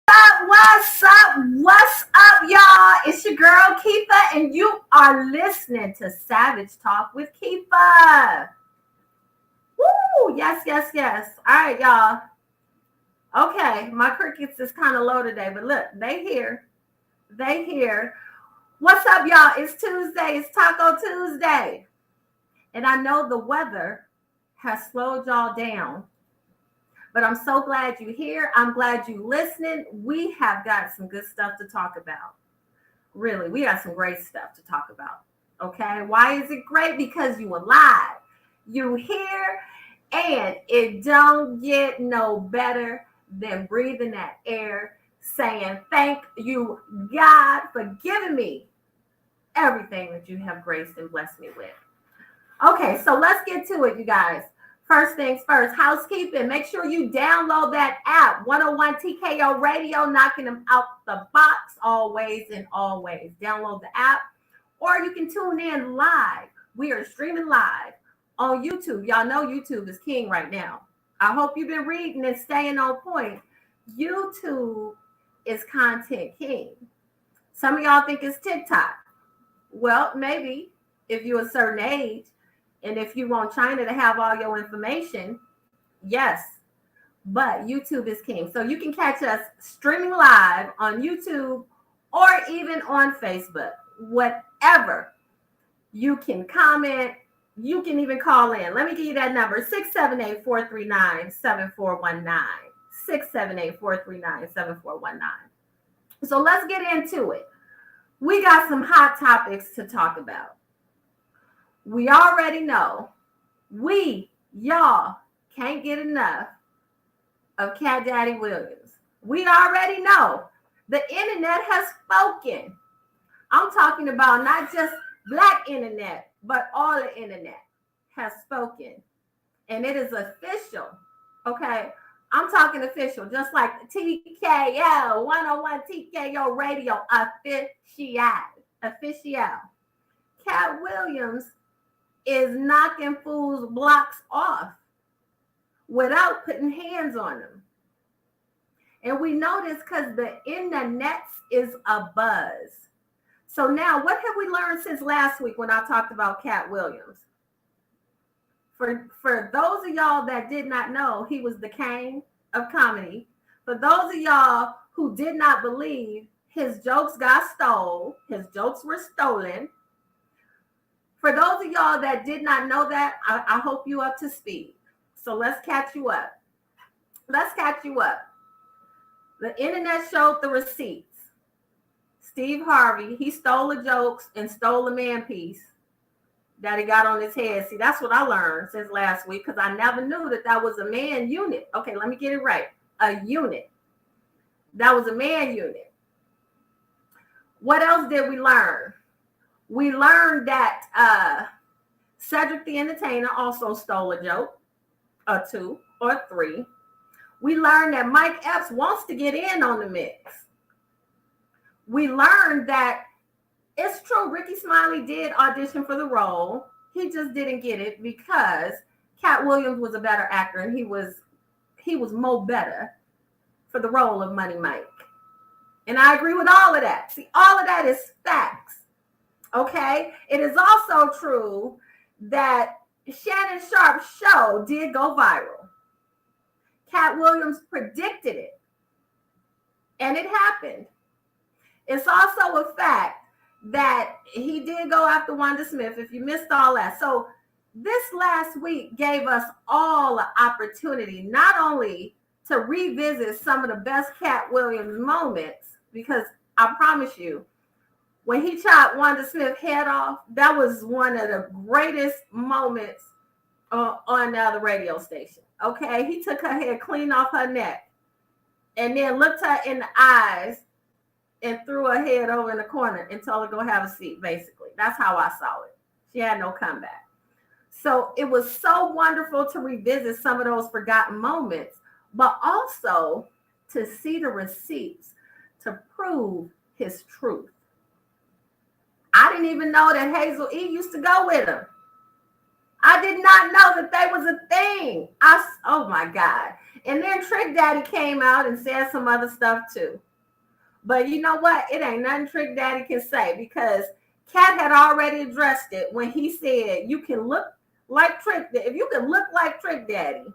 What's up, y'all? It's your girl Keefa, and you are listening to Savage Talk with Keefa. Woo! Yes. All right, y'all. Okay, my crickets is kind of low today, but look, they here. They here. What's up, y'all? It's Tuesday. It's Taco Tuesday. And I know the weather has slowed y'all down, but I'm so glad you're here. I'm glad you're listening. We have got some good stuff to talk about. Really, we got some great stuff to talk about. Okay, why is it great? Because you alive, you here, and it don't get no better than breathing that air, saying thank you, God, for giving me everything that you have graced and blessed me with. Okay, so let's get to it, you guys. First things first, housekeeping. Make sure you download that app, 101 TKO Radio, knocking them out the box always and always. Download the app, or you can tune in live. We are streaming live on YouTube. Y'all know YouTube is king right now. I hope you've been reading and staying on point. YouTube is content king. Some of y'all think it's TikTok. Well, maybe if you're a certain age, and if you want China to have all your information, yes, but YouTube is king. So you can catch us streaming live on YouTube or even on Facebook. Whatever. You can comment. You can even call in. Let me give you that number, 678-439-7419. 678-439-7419. So let's get into it. We got some hot topics to talk about. We already know y'all can't get enough of Cat Daddy Williams. We already know the internet has spoken. I'm talking about not just black internet, but all the internet has spoken. And it is official. Okay. I'm talking official, just like TKO, 101 TKO Radio, official. Cat Williams is knocking fools' blocks off without putting hands on them. And we know this because the internet is a buzz. So now, what have we learned since last week when I talked about Cat Williams? For those of y'all that did not know, he was the king of comedy. For those of y'all who did not believe his jokes got stolen, his jokes were stolen. For those of y'all that did not know that, I hope you up to speed. So let's catch you up. The internet showed the receipts. Steve Harvey, he stole the jokes and stole the man piece that he got on his head. See, that's what I learned since last week because I never knew that was a man unit. Okay, let me get it right. A unit. That was a man unit. What else did we learn? We learned that Cedric the Entertainer also stole a joke, or two, or three. We learned that Mike Epps wants to get in on the mix. We learned that it's true, Ricky Smiley did audition for the role. He just didn't get it because Cat Williams was a better actor and he was more better for the role of Money Mike. And I agree with all of that. See, all of that is facts. Okay, it is also true that Shannon Sharp's show did go viral. Cat Williams predicted it, and it happened. It's also a fact that he did go after Wanda Smith, if you missed all that. So this last week gave us all an opportunity not only to revisit some of the best Cat Williams moments, because I promise you, when he chopped Wanda Smith's head off, that was one of the greatest moments on the radio station. Okay, he took her head clean off her neck and then looked her in the eyes and threw her head over in the corner and told her go have a seat, basically. That's how I saw it. She had no comeback. So it was so wonderful to revisit some of those forgotten moments, but also to see the receipts to prove his truth. I didn't even know that Hazel E. used to go with him. I did not know that was a thing. Oh my God. And then Trick Daddy came out and said some other stuff too. But you know what? It ain't nothing Trick Daddy can say, because Katt had already addressed it when he said you can look like Trick Daddy. If you can look like Trick Daddy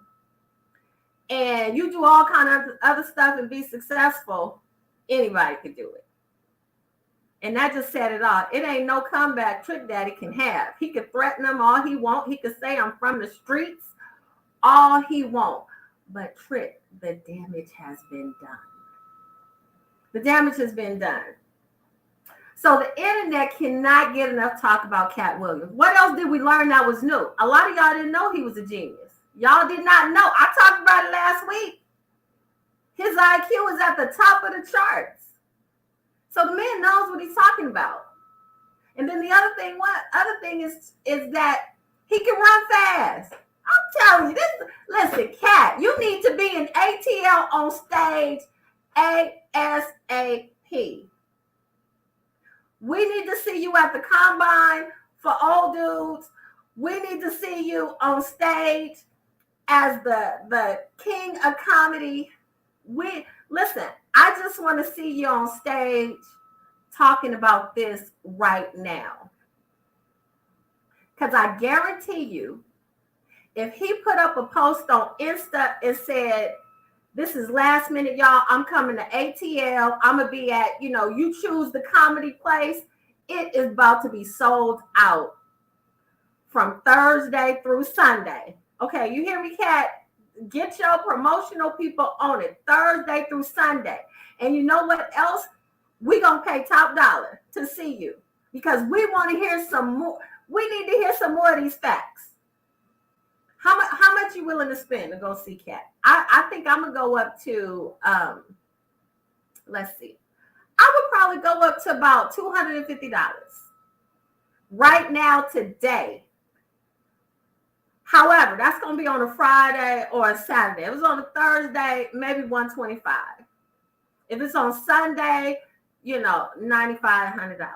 and you do all kind of other stuff and be successful, anybody could do it. And that just said it all. It ain't no comeback Trick Daddy can have. He could threaten them all he want. He could say I'm from the streets all he want. But Trick, the damage has been done. The damage has been done. So the internet cannot get enough talk about Katt Williams. What else did we learn that was new? A lot of y'all didn't know he was a genius. Y'all did not know. I talked about it last week. His IQ is at the top of the charts. So the man knows what he's talking about. And then the other thing is that he can run fast. I'm telling you, listen, Katt, you need to be in ATL on stage ASAP. We need to see you at the combine for old dudes. We need to see you on stage as the king of comedy. Listen, I just want to see you on stage talking about this right now. Because I guarantee you, if he put up a post on Insta and said, this is last minute, y'all, I'm coming to ATL. I'm going to be at, you choose the comedy place. It is about to be sold out from Thursday through Sunday. Okay, you hear me, Katt? Get your promotional people on it Thursday through Sunday. And you know what else? We're going to pay top dollar to see you, because we want to hear some more. We need to hear some more of these facts. How much you willing to spend to go see Katt? I think I'm going to go up to, let's see. I would probably go up to about $250 right now today. However, that's going to be on a Friday or a Saturday. If it's on a Thursday, maybe $125. If it's on Sunday, $95, $100.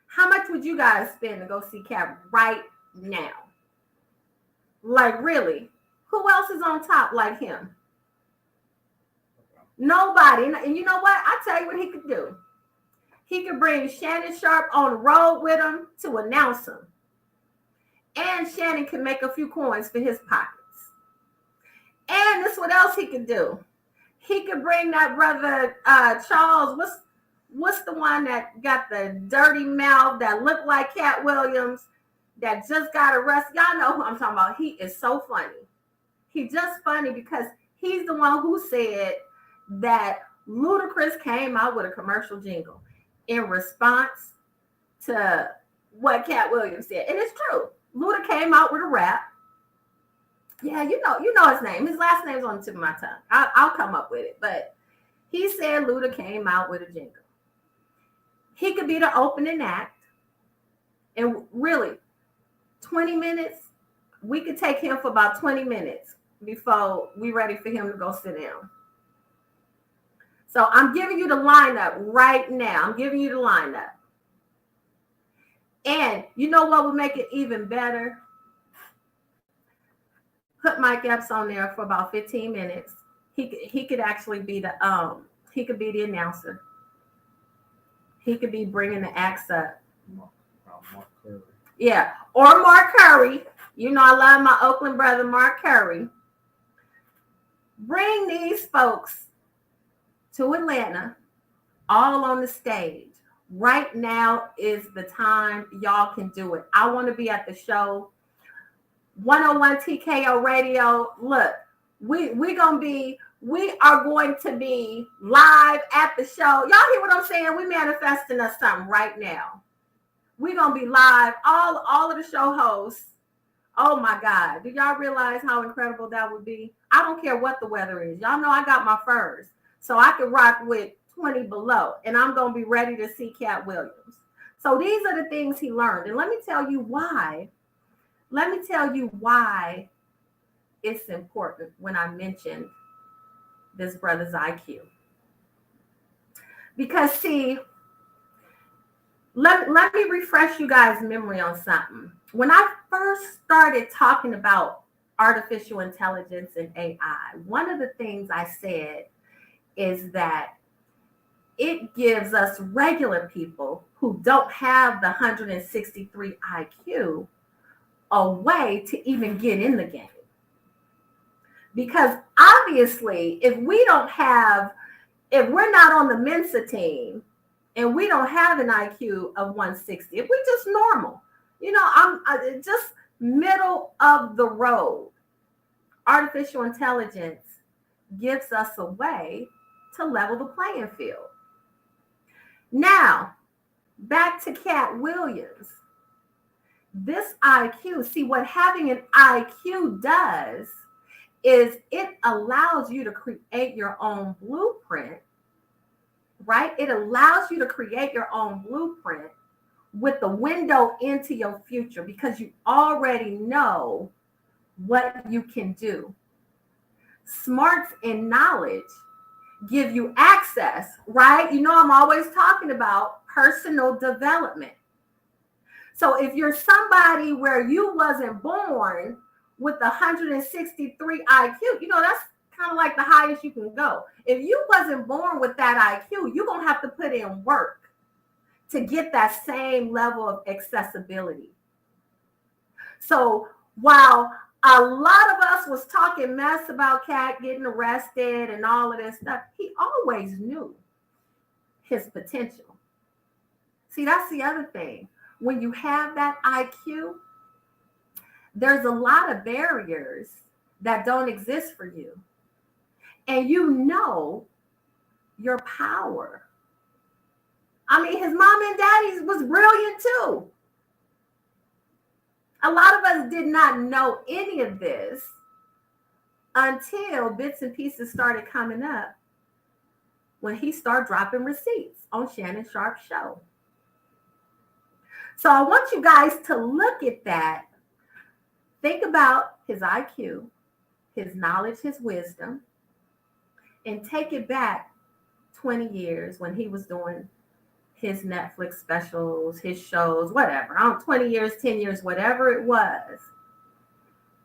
How much would you guys spend to go see Katt right now? Like, really? Who else is on top like him? Nobody. And you know what? I tell you what he could do. He could bring Shannon Sharp on the road with him to announce him. And Shannon can make a few coins for his pockets. And this is what else he could do. He could bring that brother Charles. What's the one that got the dirty mouth that looked like Katt Williams, that just got arrested? Y'all know who I'm talking about. He is so funny. He's just funny because he's the one who said that Ludacris came out with a commercial jingle in response to what Katt Williams said. And it's true. Luda came out with a rap. Yeah, you know his name. His last name's on the tip of my tongue. I'll come up with it. But he said Luda came out with a jingle. He could be the opening act. And really, 20 minutes, we could take him for about 20 minutes before we ready for him to go sit down. So I'm giving you the lineup right now. I'm giving you the lineup. And you know what would make it even better? Put Mike Epps on there for about 15 minutes. He could actually be the announcer. He could be bringing the acts up. Mark Curry. Yeah, or Mark Curry. You know, I love my Oakland brother, Mark Curry. Bring these folks to Atlanta, all on the stage. Right now is the time y'all can do it. I want to be at the show. 101 TKO Radio. Look, we are going to be live at the show. Y'all hear what I'm saying? We manifesting us something right now. We're going to be live. All of the show hosts. Oh my God. Do y'all realize how incredible that would be? I don't care what the weather is. Y'all know I got my furs. So I can rock with 20 below. And I'm going to be ready to see Katt Williams. So these are the things he learned. And let me tell you why. It's important when I mentioned this brother's IQ. Because see, let me refresh you guys' memory on something. When I first started talking about artificial intelligence and AI, one of the things I said is that it gives us regular people who don't have the 163 IQ a way to even get in the game. Because obviously, if we're not on the Mensa team and we don't have an IQ of 160, if we're just normal, I'm just middle of the road, artificial intelligence gives us a way to level the playing field. Now, back to Katt Williams. This IQ, see what having an IQ does is it allows you to create your own blueprint, right? It allows you to create your own blueprint with the window into your future because you already know what you can do. Smarts and knowledge give you access, right? I'm always talking about personal development. So if you're somebody where you wasn't born with 163 IQ, that's kind of like the highest you can go. If you wasn't born with that IQ, you're going to have to put in work to get that same level of accessibility. So while a lot of us was talking mess about Katt getting arrested and all of this stuff, he always knew his potential. See, that's the other thing. When you have that IQ, there's a lot of barriers that don't exist for you. And you know your power. I mean, his mom and daddy was brilliant too. A lot of us did not know any of this until bits and pieces started coming up when he started dropping receipts on Shannon Sharp's show. So I want you guys to look at that. Think about his IQ, his knowledge, his wisdom, and take it back 20 years when he was doing his Netflix specials, his shows, whatever. 20 years, 10 years, whatever it was.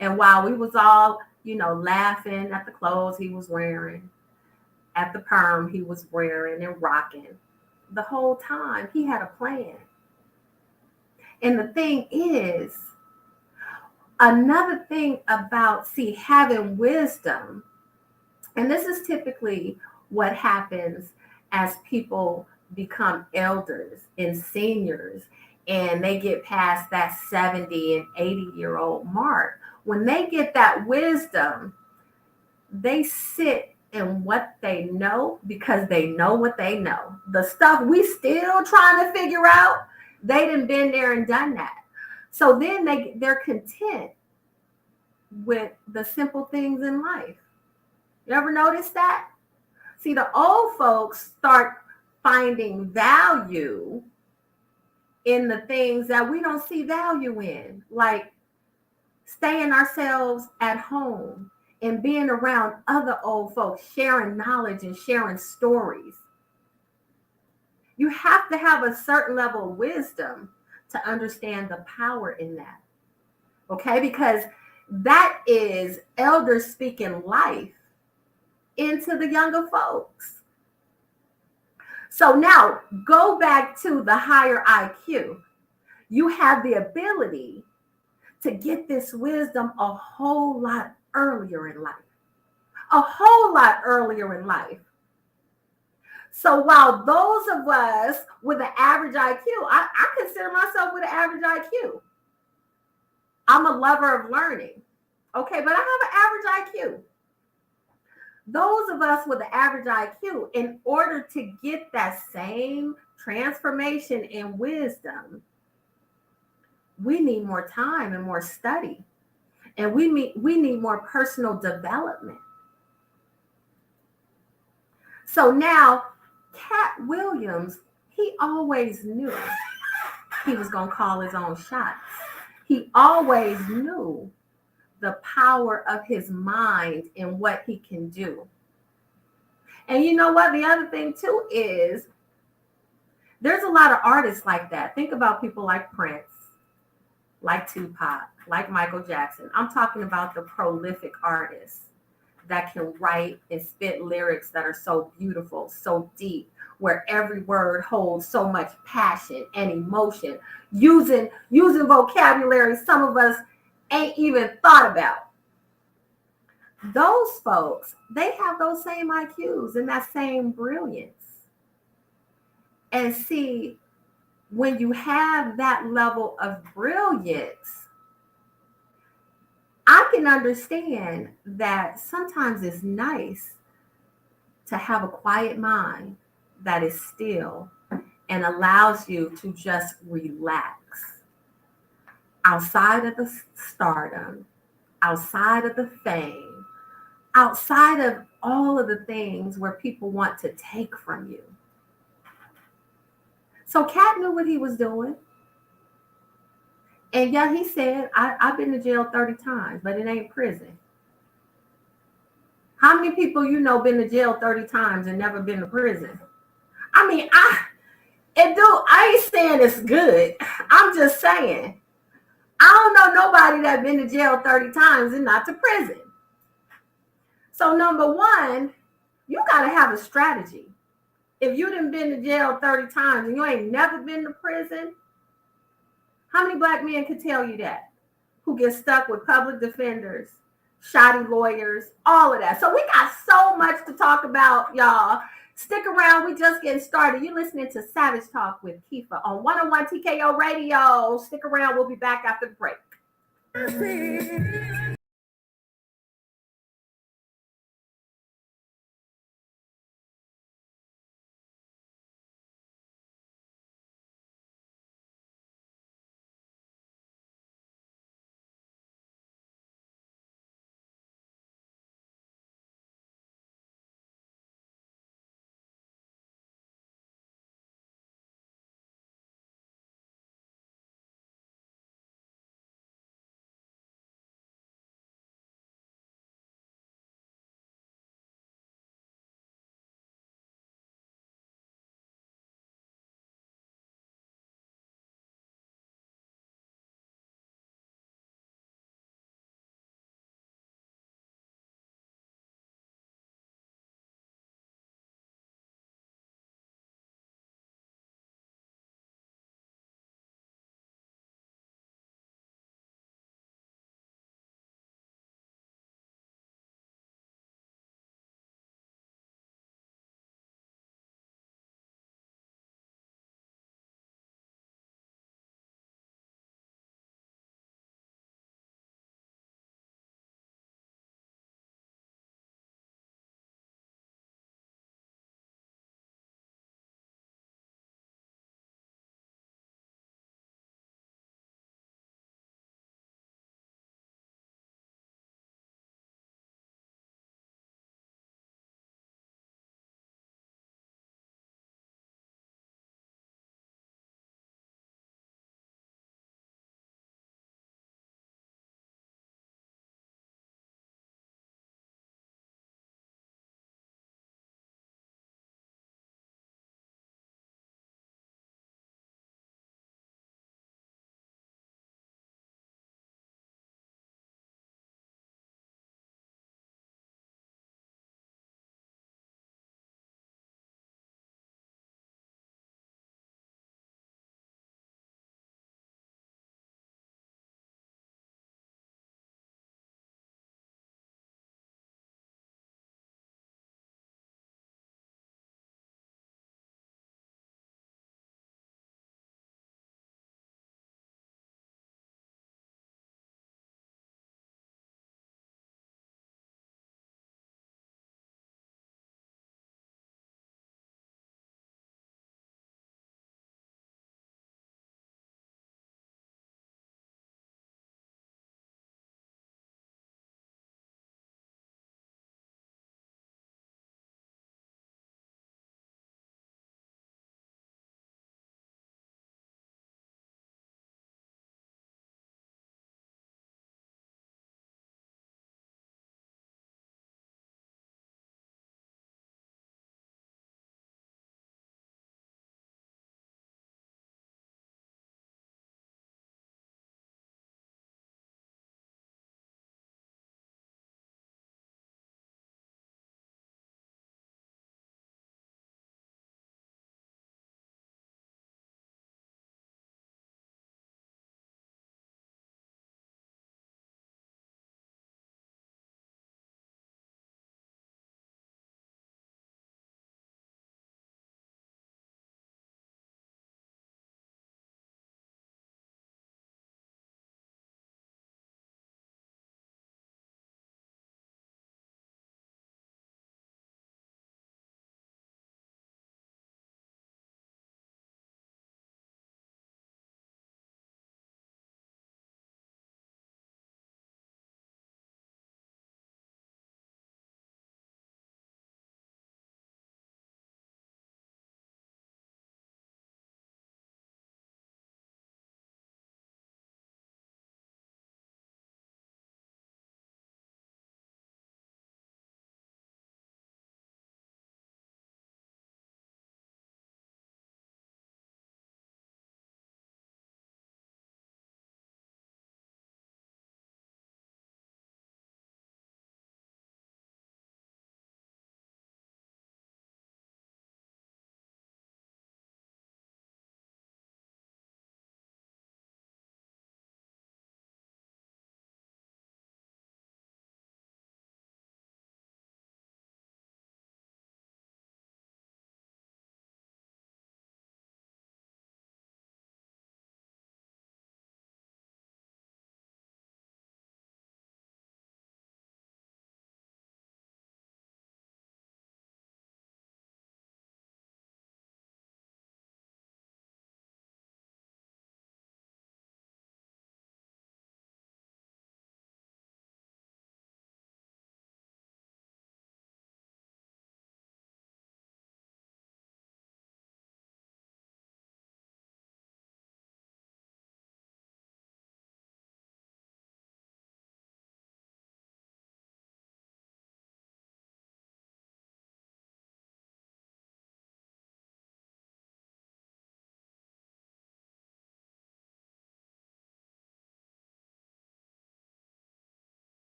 And while we was all, laughing at the clothes he was wearing, at the perm he was wearing and rocking, the whole time he had a plan. And the thing is, another thing about, having wisdom, and this is typically what happens as people become elders and seniors and they get past that 70 and 80-year-old mark. When they get that wisdom, they sit in what they know because they know what they know. The stuff we still trying to figure out, they done been there and done that. So then they're content with the simple things in life. You ever notice that? See, the old folks start finding value in the things that we don't see value in, like staying ourselves at home and being around other old folks, sharing knowledge and sharing stories. You have to have a certain level of wisdom to understand the power in that. Okay? Because that is elders speaking life into the younger folks. So now go back to the higher IQ. You have the ability to get this wisdom a whole lot earlier in life. A whole lot earlier in life. So while those of us with an average IQ, I consider myself with an average IQ. I'm a lover of learning. Okay, but I have an average IQ. Those of us with an average IQ, in order to get that same transformation in wisdom, we need more time and more study. And we need more personal development. So now, Katt Williams, he always knew he was going to call his own shots. He always knew the power of his mind and what he can do. And you know what? The other thing too is there's a lot of artists like that. Think about people like Prince. like Tupac, like Michael Jackson. I'm talking about the prolific artists that can write and spit lyrics that are so beautiful, so deep, where every word holds so much passion and emotion, using vocabulary some of us ain't even thought about. Those folks, they have those same IQs and that same brilliance. And see, when you have that level of brilliance, I can understand that sometimes it's nice to have a quiet mind that is still and allows you to just relax outside of the stardom, outside of the fame, outside of all of the things where people want to take from you. So Katt knew what he was doing. And yeah, he said, I've been to jail 30 times, but it ain't prison. How many people you know been to jail 30 times and never been to prison? I mean, I ain't saying it's good. I'm just saying, I don't know nobody that been to jail 30 times and not to prison. So number one, you gotta have a strategy. If you done been to jail 30 times and you ain't never been to prison, how many black men could tell you that? Who get stuck with public defenders, shoddy lawyers, all of that. So we got so much to talk about, y'all. Stick around. We just getting started. You're listening to Savage Talk with Keefa on 101 TKO Radio. Stick around. We'll be back after the break.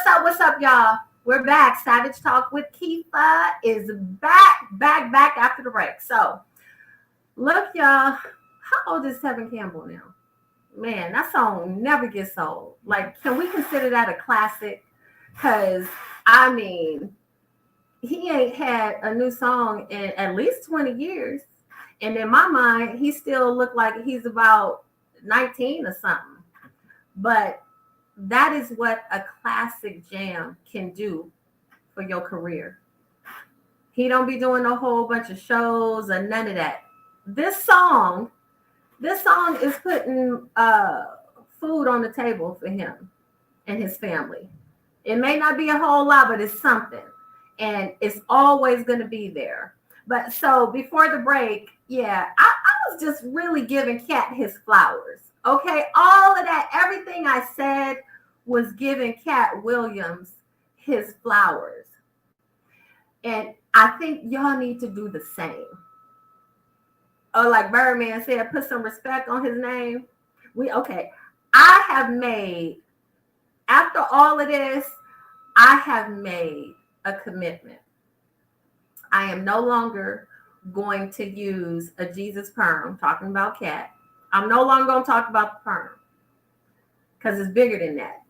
What's up, y'all? We're back. Savage Talk with Keefa is back after the break. So, look, y'all, how old is Tevin Campbell now? Man, that song never gets old. Like, can we consider that a classic? Because, I mean, he ain't had a new song in at least 20 years. And in my mind, he still looked like he's about 19 or something. But that is what a classic jam can do for your career. He don't be doing a whole bunch of shows or none of that. This song is putting food on the table for him and his family. It may not be a whole lot, but it's something. And it's always going to be there. But so before the break, yeah, I was just really giving Katt his flowers. Okay, all of that, everything I said was giving Katt Williams his flowers. And I think y'all need to do the same. Or like Birdman said, put some respect on his name. I have made, after all of this, I have made a commitment. I am no longer going to use a Jesus perm, talking about Katt. I'm no longer going to talk about the perm because it's bigger than that.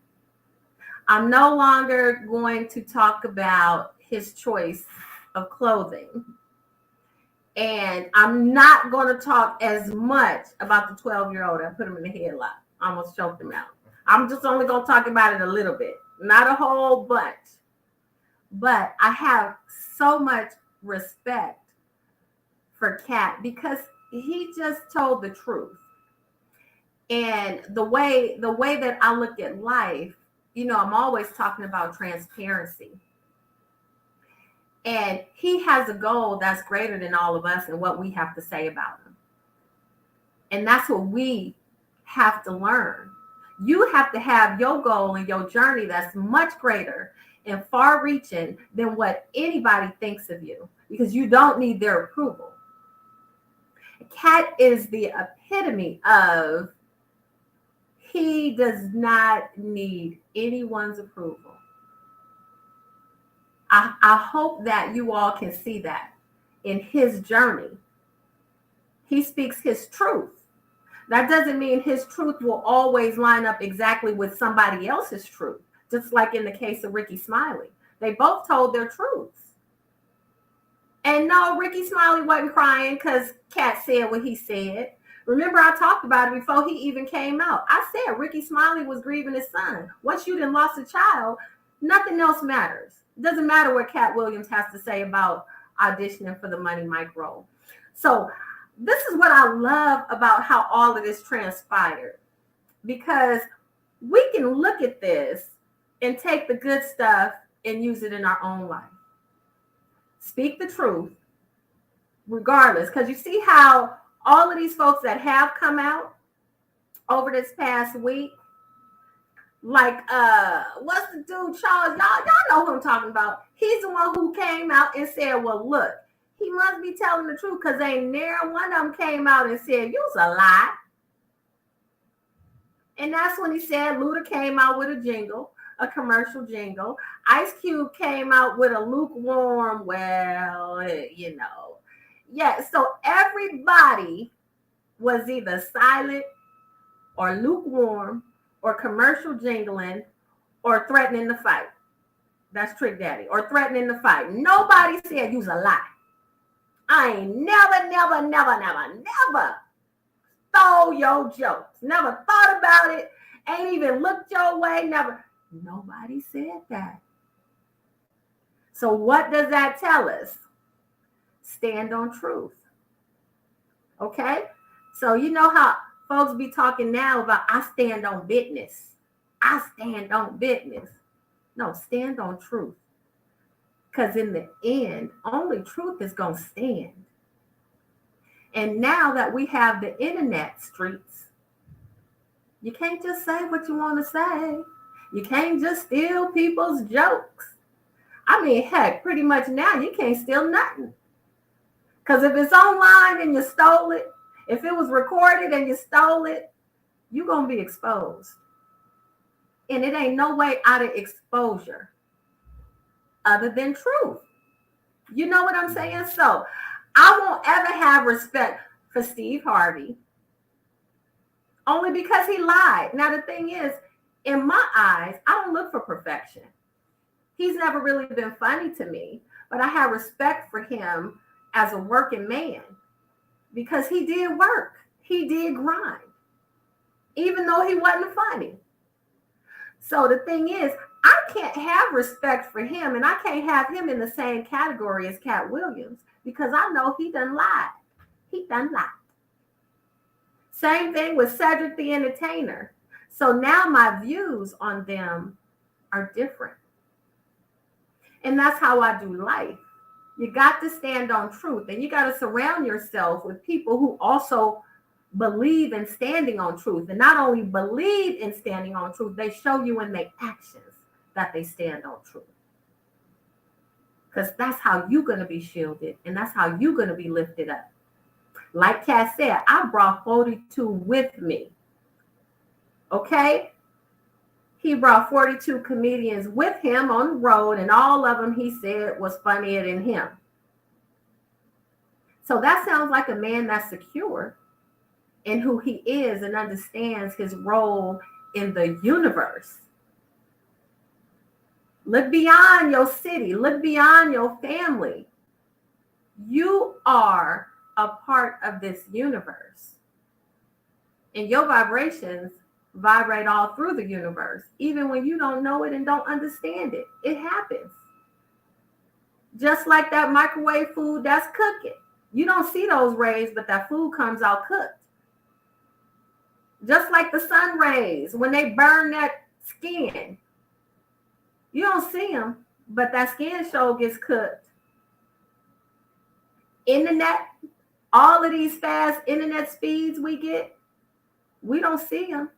I'm no longer going to talk about his choice of clothing. And I'm not going to talk as much about the 12-year-old that put him in the headlock. I almost choked him out. I'm just only going to talk about it a little bit, not a whole bunch. But I have so much respect for Katt because he just told the truth. And the way that I look at life, you know, I'm always talking about transparency. And he has a goal that's greater than all of us and what we have to say about him. And that's what we have to learn. You have to have your goal and your journey that's much greater and far reaching than what anybody thinks of you because you don't need their approval. Katt is the epitome of he does not need anyone's approval. I hope that you all can see that in his journey. He speaks his truth. That doesn't mean his truth will always line up exactly with somebody else's truth, just like in the case of Ricky Smiley. They both told their truths. And no, Ricky Smiley wasn't crying because Katt said what he said. Remember, I talked about it before he even came out. I said Ricky Smiley was grieving his son. Once you done lost a child, nothing else matters. It doesn't matter what Katt Williams has to say about auditioning for the Money Mike role. So this is what I love about how all of this transpired. Because we can look at this and take the good stuff and use it in our own life. Speak the truth, regardless. Because you see how all of these folks that have come out over this past week, like what's the dude, Charles? Y'all know who I'm talking about. He's the one who came out and said, well, look, he must be telling the truth because ain't near one of them came out and said, you's a lie. And that's when he said Luda came out with a jingle, a commercial jingle. Ice Cube came out with a lukewarm, well, you know. Yeah, so everybody was either silent or lukewarm or commercial jingling or threatening to fight. That's Trick Daddy. Or threatening to fight. Nobody said you's a lie. I ain't never stole your jokes. Never thought about it. Ain't even looked your way. Never. Nobody said that. So what does that tell us? Stand on truth. Okay? So you know how folks be talking now about I stand on business. I stand on business. No, stand on truth. Because in the end, only truth is going to stand. And now that we have the internet streets, you can't just say what you want to say. You can't just steal people's jokes. I mean, heck, pretty much now you can't steal nothing. Because if it's online and you stole it, if it was recorded and you stole it, you're going to be exposed. And it ain't no way out of exposure other than truth. You know what I'm saying? So I won't ever have respect for Steve Harvey only because he lied. Now, the thing is, in my eyes, I don't look for perfection. He's never really been funny to me, but I have respect for him as a working man because he did work. He did grind, even though he wasn't funny. So the thing is, I can't have respect for him, and I can't have him in the same category as Katt Williams because I know he done lied. He done lied. Same thing with Cedric the Entertainer. So now my views on them are different. And that's how I do life. You got to stand on truth, and you got to surround yourself with people who also believe in standing on truth. And not only believe in standing on truth, they show you in their actions that they stand on truth. Because that's how you're going to be shielded, and that's how you're going to be lifted up. Like Katt said, I brought 42 with me. Okay? He brought 42 comedians with him on the road, and all of them, he said, was funnier than him. So that sounds like a man that's secure in who he is and understands his role in the universe. Look beyond your city. Look beyond your family. You are a part of this universe. And your vibrations vibrate all through the universe, even when you don't know it and don't understand it. It happens. Just like that microwave food that's cooking. You don't see those rays, but that food comes out cooked. Just like the sun rays, when they burn that skin, you don't see them, but that skin show gets cooked. Internet, all of these fast internet speeds we get, we don't see them,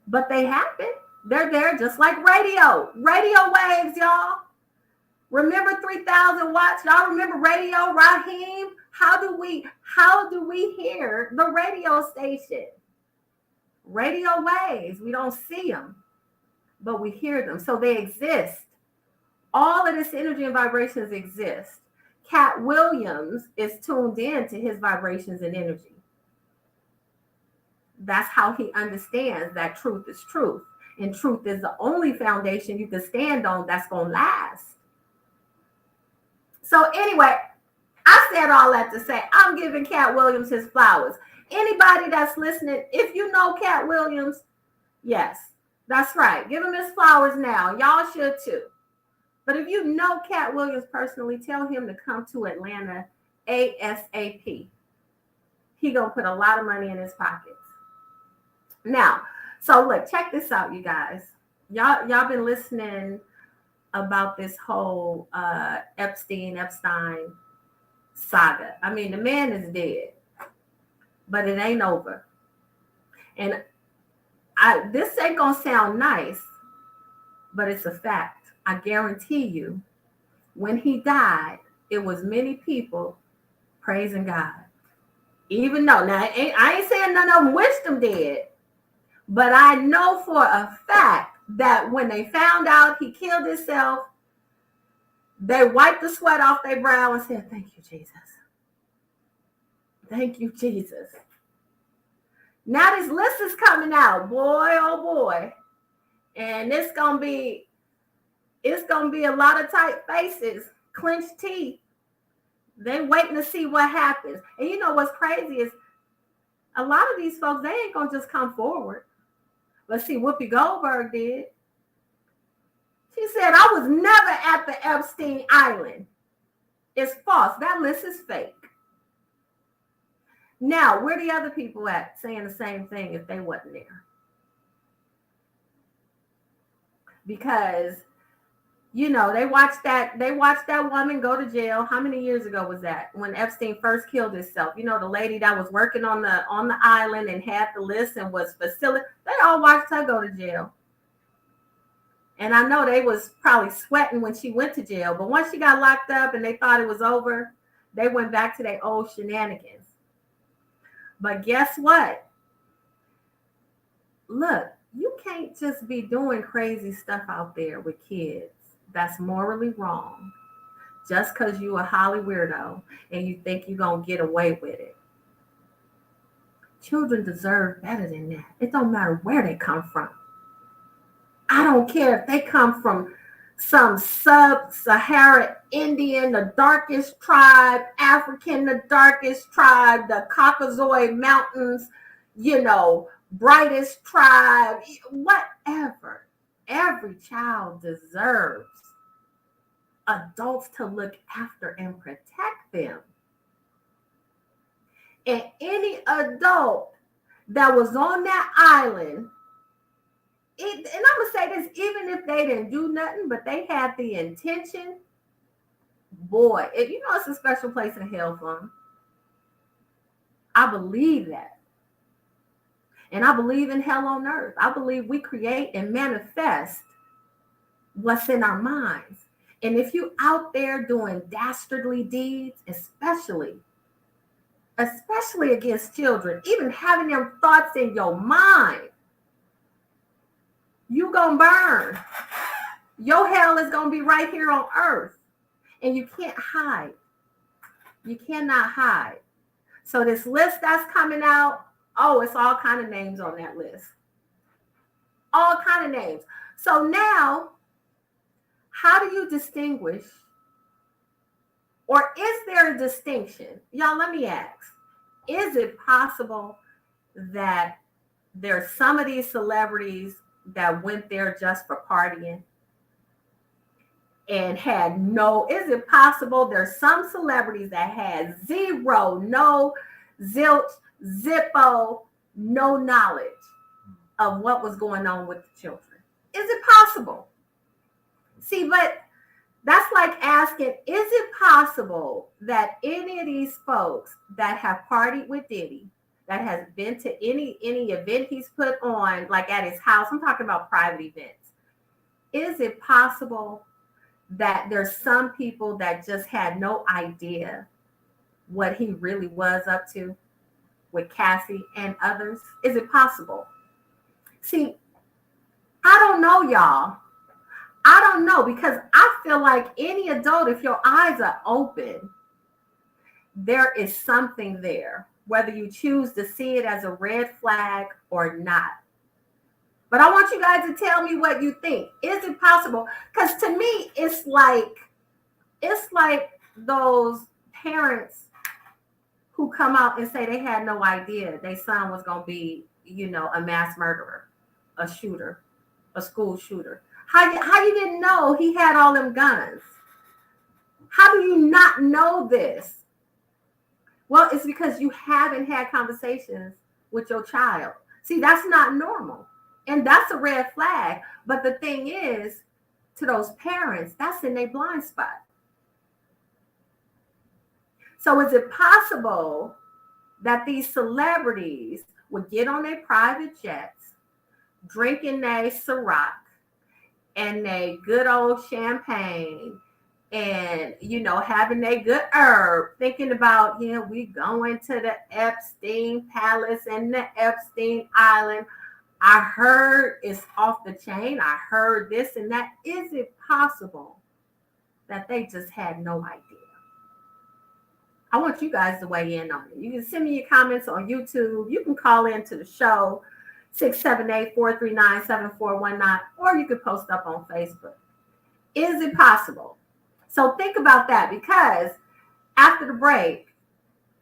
but they happen. They're there just like radio. Radio waves, y'all. Remember 3,000 watts? Y'all remember radio, Raheem? How do we hear the radio station? Radio waves. We don't see them, but we hear them. So they exist. All of this energy and vibrations exist. Katt Williams is tuned in to his vibrations and energy. That's how he understands that truth is truth. And truth is the only foundation you can stand on that's going to last. So anyway, I said all that to say I'm giving Katt Williams his flowers. Anybody that's listening, if you know Katt Williams, yes, that's right. Give him his flowers now. Y'all should too. But if you know Katt Williams personally, tell him to come to Atlanta ASAP. He gonna put a lot of money in his pockets. Now, so look, check this out, you guys. Y'all been listening about this whole Epstein saga. I mean, the man is dead, but it ain't over. And this ain't gonna sound nice, but it's a fact. I guarantee you, when he died, it was many people praising God. Even though, now I ain't saying none of them wished him dead, but I know for a fact that when they found out he killed himself, they wiped the sweat off their brow and said, "Thank you, Jesus. Thank you, Jesus." Now this list is coming out, boy, oh boy. And it's gonna be a lot of tight faces, clenched teeth. They waiting to see what happens. And you know what's crazy is a lot of these folks, they ain't gonna just come forward. But see, Whoopi Goldberg did. She said, "I was never at the Epstein Island." It's false. That list is fake. Now, where the other people at saying the same thing if they wasn't there? Because, you know, they watched that woman go to jail. How many years ago was that? When Epstein first killed himself. You know, the lady that was working on the island and had the list and was facilitating. They all watched her go to jail. And I know they was probably sweating when she went to jail. But once she got locked up and they thought it was over, they went back to their old shenanigans. But guess what? Look, You can't just be doing crazy stuff out there with kids. That's morally wrong. Just because you a Holly weirdo and you think you're going to get away with it. Children deserve better than that. It don't matter where they come from. I don't care if they come from some sub-Sahara Indian, the darkest tribe, African, the darkest tribe, the Caucasoid Mountains, brightest tribe, whatever. Every child deserves adults to look after and protect them. And any adult that was on that island, and I'm going to say this, even if they didn't do nothing, but they had the intention, boy, it's a special place in hell for them. I believe that. And I believe in hell on earth. I believe we create and manifest what's in our minds. And if you out there doing dastardly deeds, especially against children, even having them thoughts in your mind, you gonna burn. Your hell is gonna be right here on earth. And you can't hide. You cannot hide. So this list that's coming out, it's all kind of names on that list. All kind of names. So now, how do you distinguish, or is there a distinction? Y'all, let me ask. Is it possible that there's some of these celebrities that went there just for partying and is it possible there's some celebrities that had zero, no zilch, zippo, no knowledge of what was going on with the children? Is it possible? See, but that's like asking, is it possible that any of these folks that have partied with Diddy, that has been to any event he's put on, like at his house, I'm talking about private events, is it possible that there's some people that just had no idea what he really was up to with Cassie and others? Is it possible? See, I don't know, y'all. I don't know, because I feel like any adult, if your eyes are open, there is something there, whether you choose to see it as a red flag or not. But I want you guys to tell me what you think. Is it possible? Because to me, it's like those parents who come out and say they had no idea their son was going to be, a mass murderer, a shooter, a school shooter. How you didn't know he had all them guns? How do you not know this? Well, it's because you haven't had conversations with your child. See, that's not normal. And that's a red flag. But the thing is, to those parents, that's in their blind spot. So is it possible that these celebrities would get on their private jets, drinking their Ciroc and their good old champagne, and having their good herb, thinking about, we going to the Epstein Palace and the Epstein Island. I heard it's off the chain. I heard this and that. Is it possible that they just had no idea? I want you guys to weigh in on it. You can send me your comments on YouTube. You can call into the show, 678-439-7419, or you could post up on Facebook. Is it possible? So think about that, because after the break,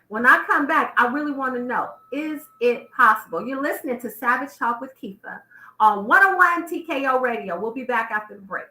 when I come back, I really want to know, is it possible? You're listening to Savage Talk with Keefa on 101 TKO Radio. We'll be back after the break.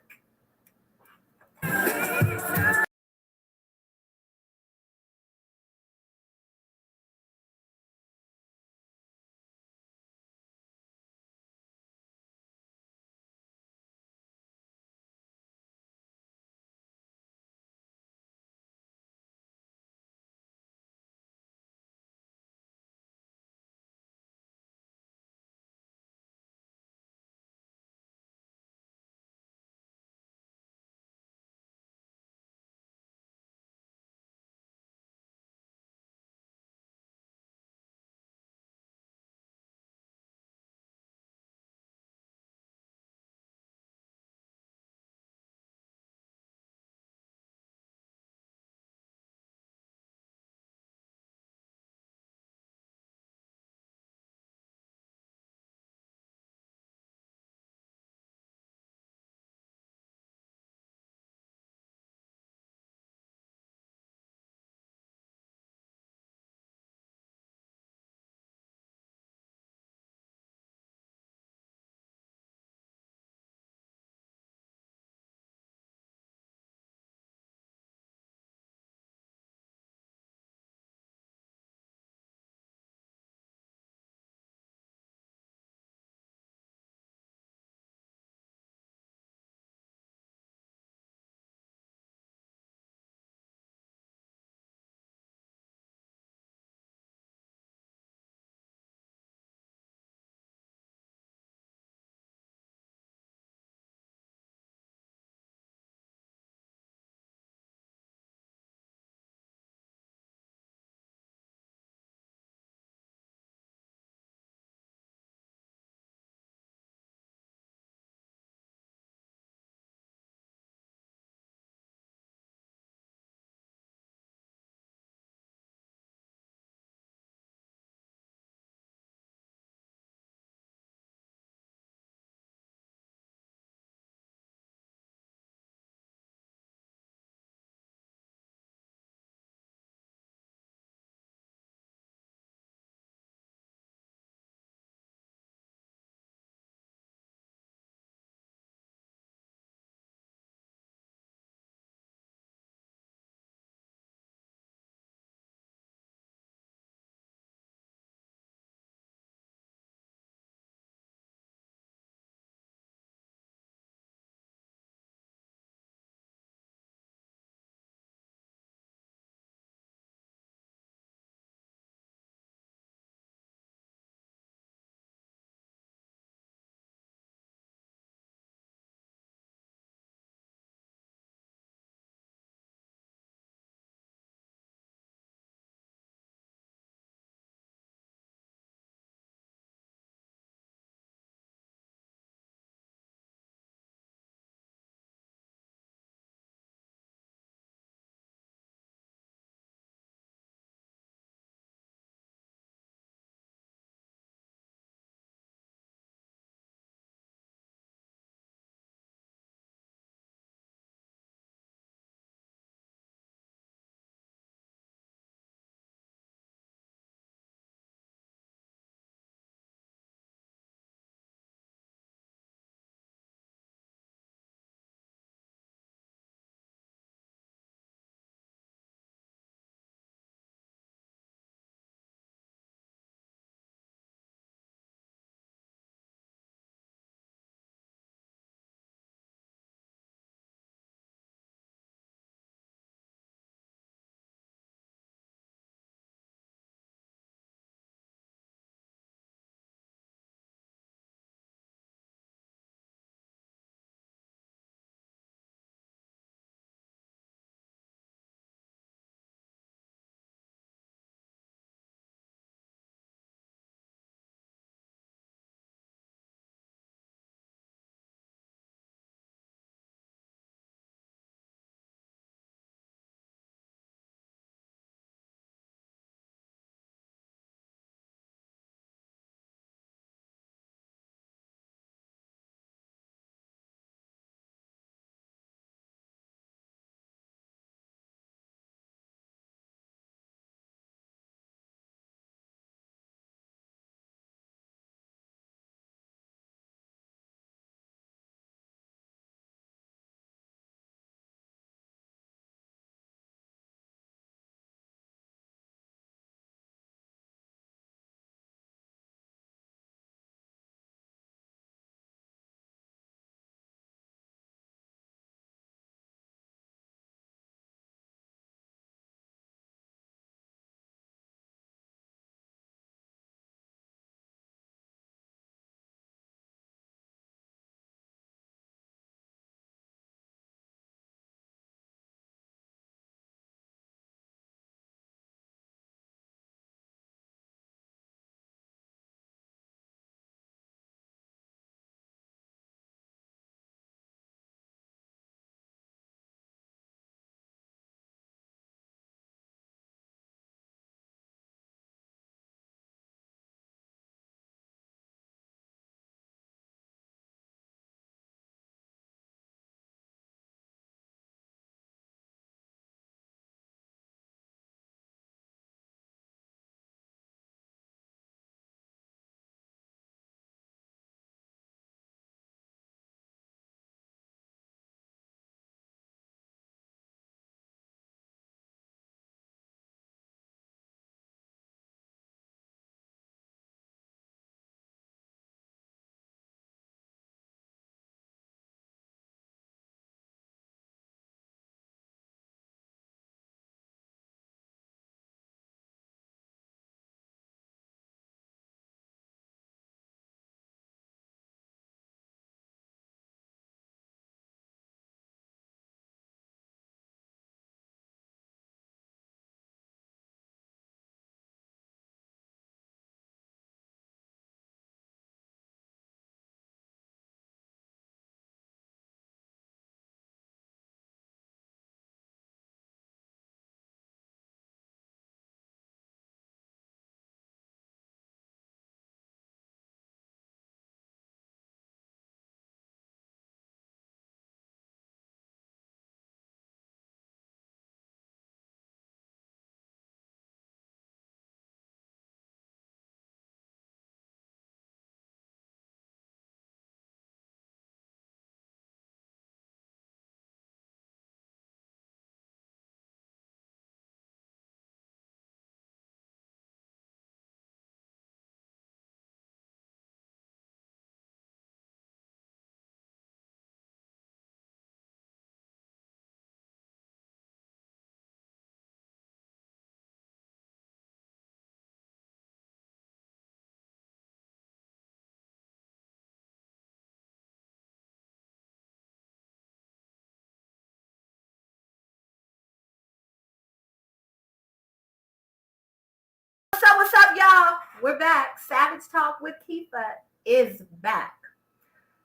we're back. Savage Talk with Keefa is back.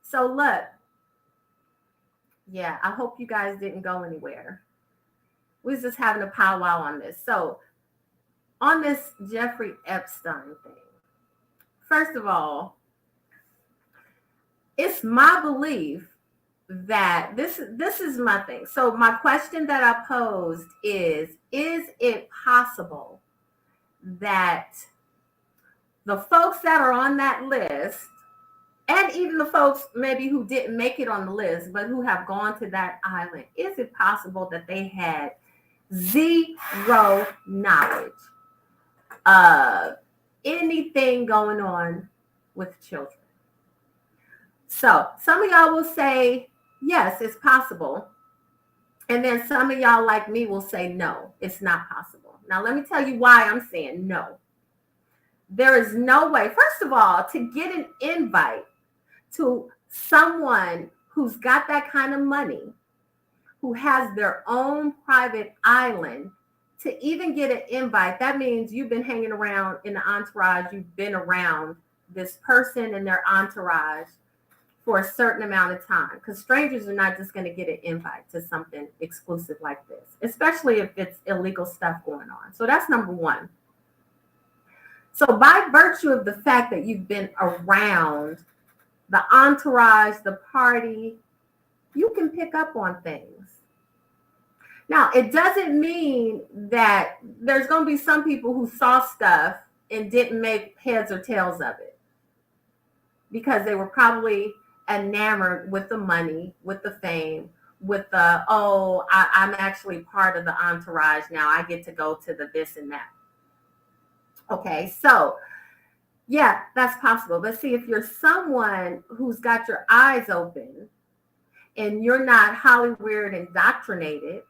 So look, yeah, I hope you guys didn't go anywhere. We was just having a powwow on this. So on this Jeffrey Epstein thing, first of all, it's my belief that this is my thing. So my question that I posed is it possible that the folks that are on that list, and even the folks maybe who didn't make it on the list, but who have gone to that island, is it possible that they had zero knowledge of anything going on with children? So some of y'all will say, yes, it's possible. And then some of y'all like me will say, no, it's not possible. Now, let me tell you why I'm saying no. There is no way, first of all, to get an invite to someone who's got that kind of money, who has their own private island, to even get an invite, that means you've been hanging around in the entourage, you've been around this person and their entourage for a certain amount of time, because strangers are not just going to get an invite to something exclusive like this, especially if it's illegal stuff going on. So that's number one. So by virtue of the fact that you've been around the entourage, the party, you can pick up on things. Now, it doesn't mean that there's going to be some people who saw stuff and didn't make heads or tails of it because they were probably enamored with the money, with the fame, with the, I'm actually part of the entourage now. I get to go to the this and that. Okay, so yeah, that's possible. But see, if you're someone who's got your eyes open and you're not Hollywood indoctrinated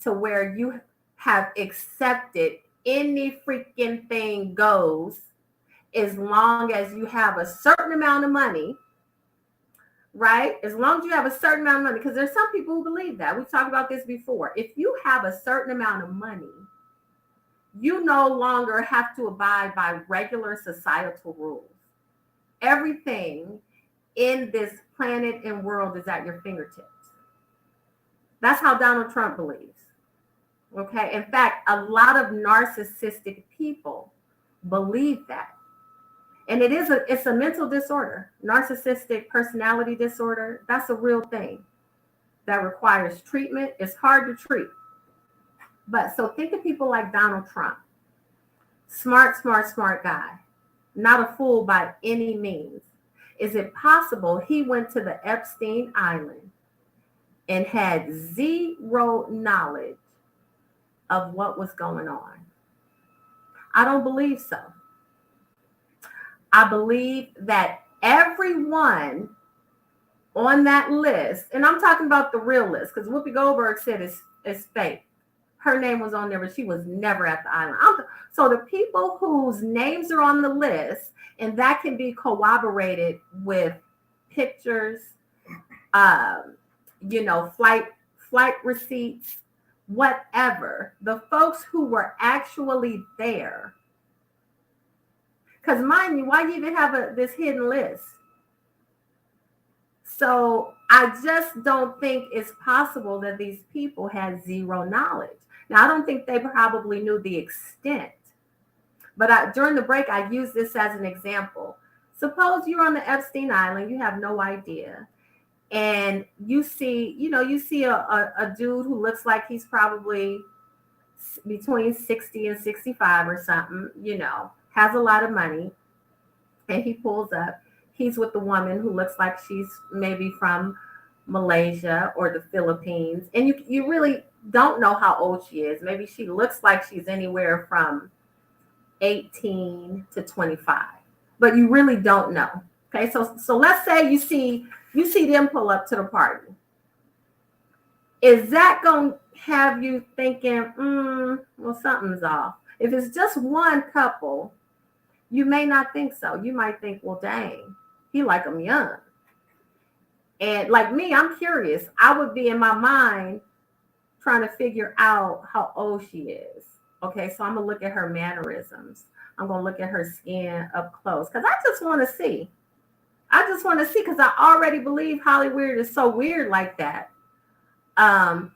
to where you have accepted any freaking thing goes as long as you have a certain amount of money, right? As long as you have a certain amount of money, because there's some people who believe that. We've talked about this before. If you have a certain amount of money, you no longer have to abide by regular societal rules. Everything in this planet and world is at your fingertips. That's how Donald Trump believes. Okay. In fact, a lot of narcissistic people believe that. And it's a mental disorder, narcissistic personality disorder. That's a real thing that requires treatment. It's hard to treat. But so think of people like Donald Trump. Smart guy. Not a fool by any means. Is it possible he went to the Epstein Island and had zero knowledge of what was going on? I don't believe so. I believe that everyone on that list, and I'm talking about the real list, because Whoopi Goldberg said it's fake. Her name was on there, but she was never at the island. So the people whose names are on the list, and that can be corroborated with pictures, flight receipts, whatever. The folks who were actually there. Because mind you, why you even have this hidden list? So I just don't think it's possible that these people had zero knowledge. Now, I don't think they probably knew the extent. But during the break, I used this as an example. Suppose you're on the Epstein Island, you have no idea. And you see a dude who looks like he's probably between 60 and 65 or something, has a lot of money. And he pulls up. He's with the woman who looks like she's maybe from Malaysia or the Philippines. And you really don't know how old she is. Maybe she looks like she's anywhere from 18 to 25. But you really don't know. Okay, so let's say you see them pull up to the party. Is that going to have you thinking, well, something's off? If it's just one couple, you may not think so. You might think, well, dang, he like them young. And like me, I'm curious. I would be in my mind trying to figure out how old she is. Okay, so I'm gonna look at her mannerisms. I'm gonna look at her skin up close because I just want to see. I just want to see because I already believe Hollywood is so weird like that. Um,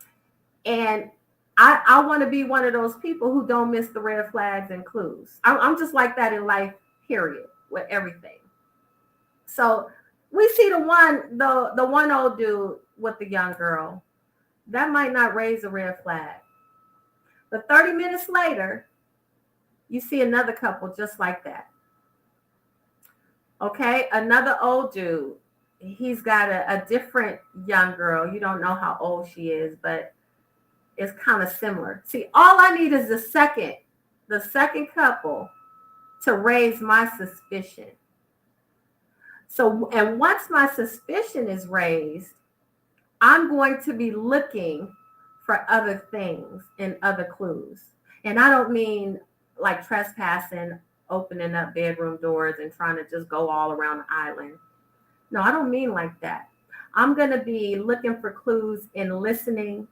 and I want to be one of those people who don't miss the red flags and clues. I'm just like that in life, period, with everything. So we see the one old dude with the young girl. That might not raise a red flag. But 30 minutes later, you see another couple just like that. Okay, another old dude. He's got a different young girl. You don't know how old she is, but it's kind of similar. See, all I need is the second couple to raise my suspicion. So, and once my suspicion is raised, I'm going to be looking for other things and other clues. And I don't mean like trespassing, opening up bedroom doors and trying to just go all around the island. No, I don't mean like that. I'm going to be looking for clues in listening,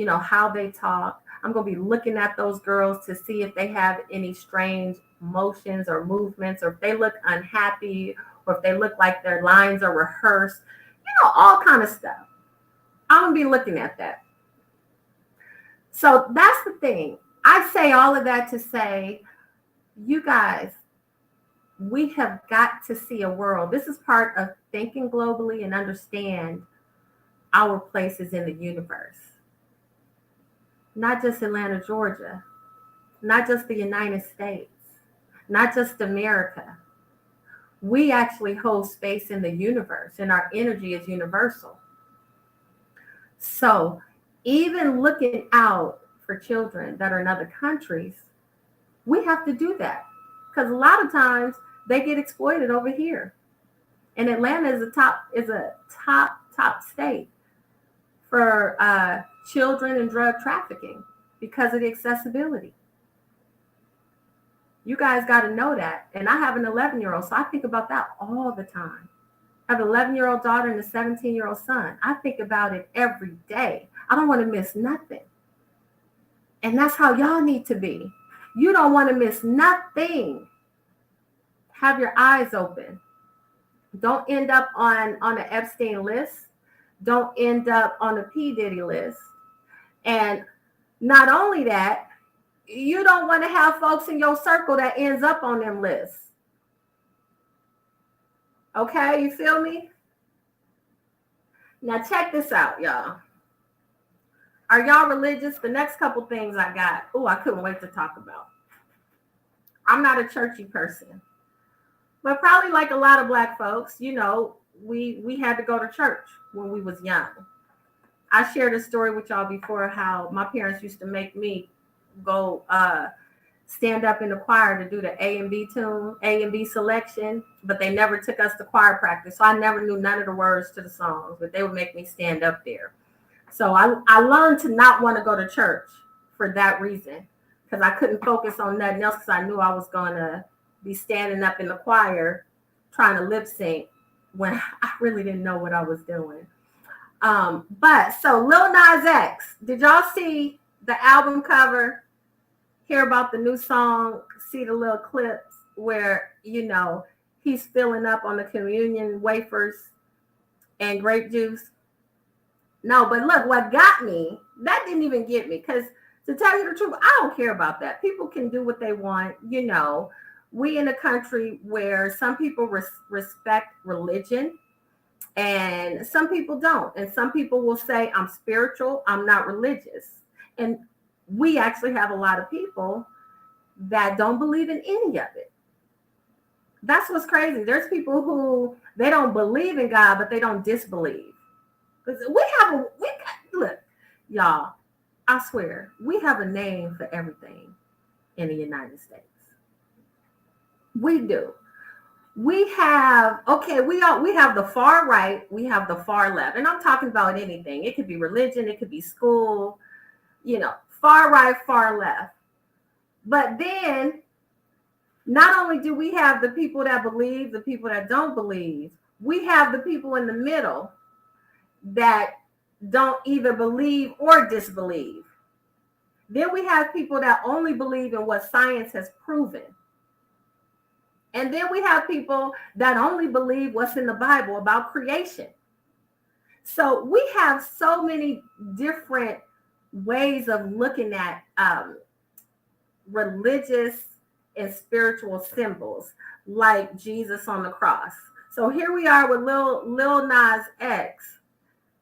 how they talk. I'm going to be looking at those girls to see if they have any strange motions or movements, or if they look unhappy, or if they look like their lines are rehearsed, all kind of stuff. I'm going to be looking at that. So that's the thing. I say all of that to say, you guys, we have got to see a world. This is part of thinking globally and understand our places in the universe. Not just Atlanta, Georgia, not just the United States, not just America. We actually hold space in the universe, and our energy is universal. So even looking out for children that are in other countries, we have to do that because a lot of times they get exploited over here. And Atlanta is a top state for children and drug trafficking because of the accessibility. You guys got to know that. And I have an 11-year-old, so I think about that all the time. I have an 11-year-old daughter and a 17-year-old son. I think about it every day. I don't want to miss nothing. And that's how y'all need to be. You don't want to miss nothing. Have your eyes open. Don't end up on an Epstein list. Don't end up on a P. Diddy list. And not only that, you don't want to have folks in your circle that ends up on them lists. Okay, you feel me? Now check this out, y'all. Are y'all religious? The next couple things I got. Oh, I couldn't wait to talk about. I'm not a churchy person. But probably like a lot of Black folks, we had to go to church when we was young. I shared a story with y'all before how my parents used to make me go stand up in the choir to do the A and B tune, A and B selection, but they never took us to choir practice. So I never knew none of the words to the songs, but they would make me stand up there. So I learned to not want to go to church for that reason, because I couldn't focus on nothing else because I knew I was going to be standing up in the choir trying to lip sync when I really didn't know what I was doing. But so Lil Nas X, did y'all see the album cover? Hear about the new song? See the little clips where, he's filling up on the communion wafers and grape juice? No, but look, what got me, that didn't even get me, because to tell you the truth, I don't care about that. People can do what they want, We in a country where some people respect religion and some people don't. And some people will say, I'm spiritual, I'm not religious. And we actually have a lot of people that don't believe in any of it. That's what's crazy. There's people who, they don't believe in God, but they don't disbelieve. Because look, y'all, I swear, we have a name for everything in the United States. We do. We have the far right, we have the far left. And I'm talking about anything. It could be religion, it could be school, far right, far left. But then not only do we have the people that believe, the people that don't believe, we have the people in the middle that don't either believe or disbelieve. Then we have people that only believe in what science has proven. And then we have people that only believe what's in the Bible about creation. So we have so many different ways of looking at religious and spiritual symbols, like Jesus on the cross. So here we are with Lil Nas X.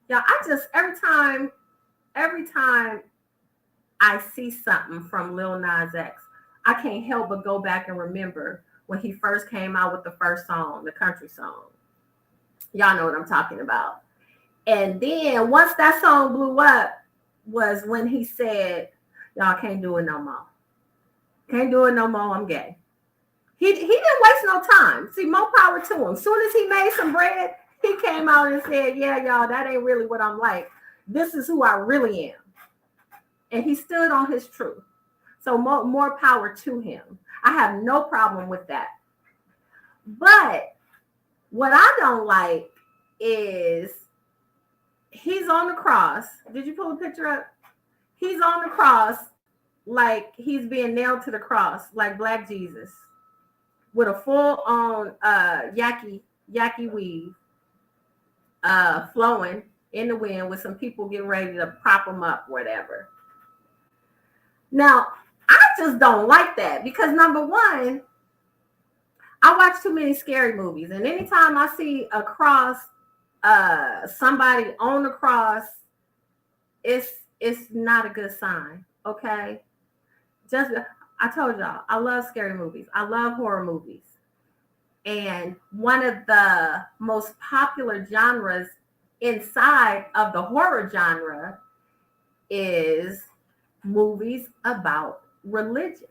Yeah, I just every time I see something from Lil Nas X, I can't help but go back and remember when he first came out with the first song, the country song. Y'all know what I'm talking about. And then once that song blew up was when he said, y'all can't do it no more. Can't do it no more. I'm gay. He didn't waste no time. See, more power to him. As soon as he made some bread, he came out and said, yeah, y'all, that ain't really what I'm like. This is who I really am. And he stood on his truth. So more power to him. I have no problem with that. But what I don't like is he's on the cross. Did you pull a picture up? He's on the cross like he's being nailed to the cross, like Black Jesus, with a full-on yaki weave flowing in the wind with some people getting ready to prop him up, whatever. Now, I just don't like that because, number one, I watch too many scary movies. And anytime I see a cross, somebody on the cross, it's not a good sign, okay? I told y'all, I love scary movies. I love horror movies. And one of the most popular genres inside of the horror genre is movies about religion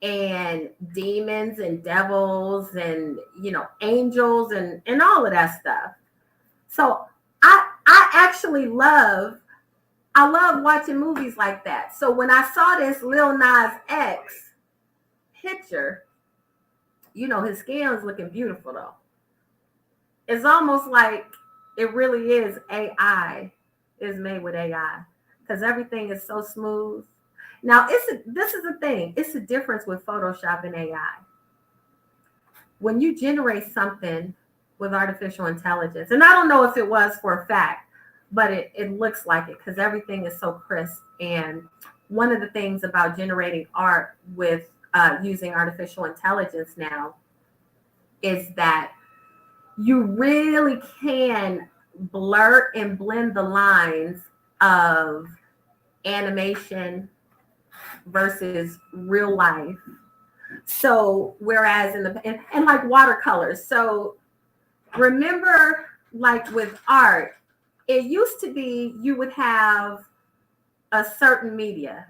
and demons and devils and, angels and all of that stuff. So I actually love watching movies like that. So when I saw this Lil Nas X picture, his skin was looking beautiful though. It's almost like it really is AI, is made with AI, because everything is so smooth. Now, this is the thing. It's a difference with Photoshop and AI. When you generate something with artificial intelligence, and I don't know if it was for a fact, but it looks like it because everything is so crisp. And one of the things about generating art with using artificial intelligence now is that you really can blur and blend the lines of animation versus real life. So whereas and like watercolors. So remember, like with art, it used to be you would have a certain media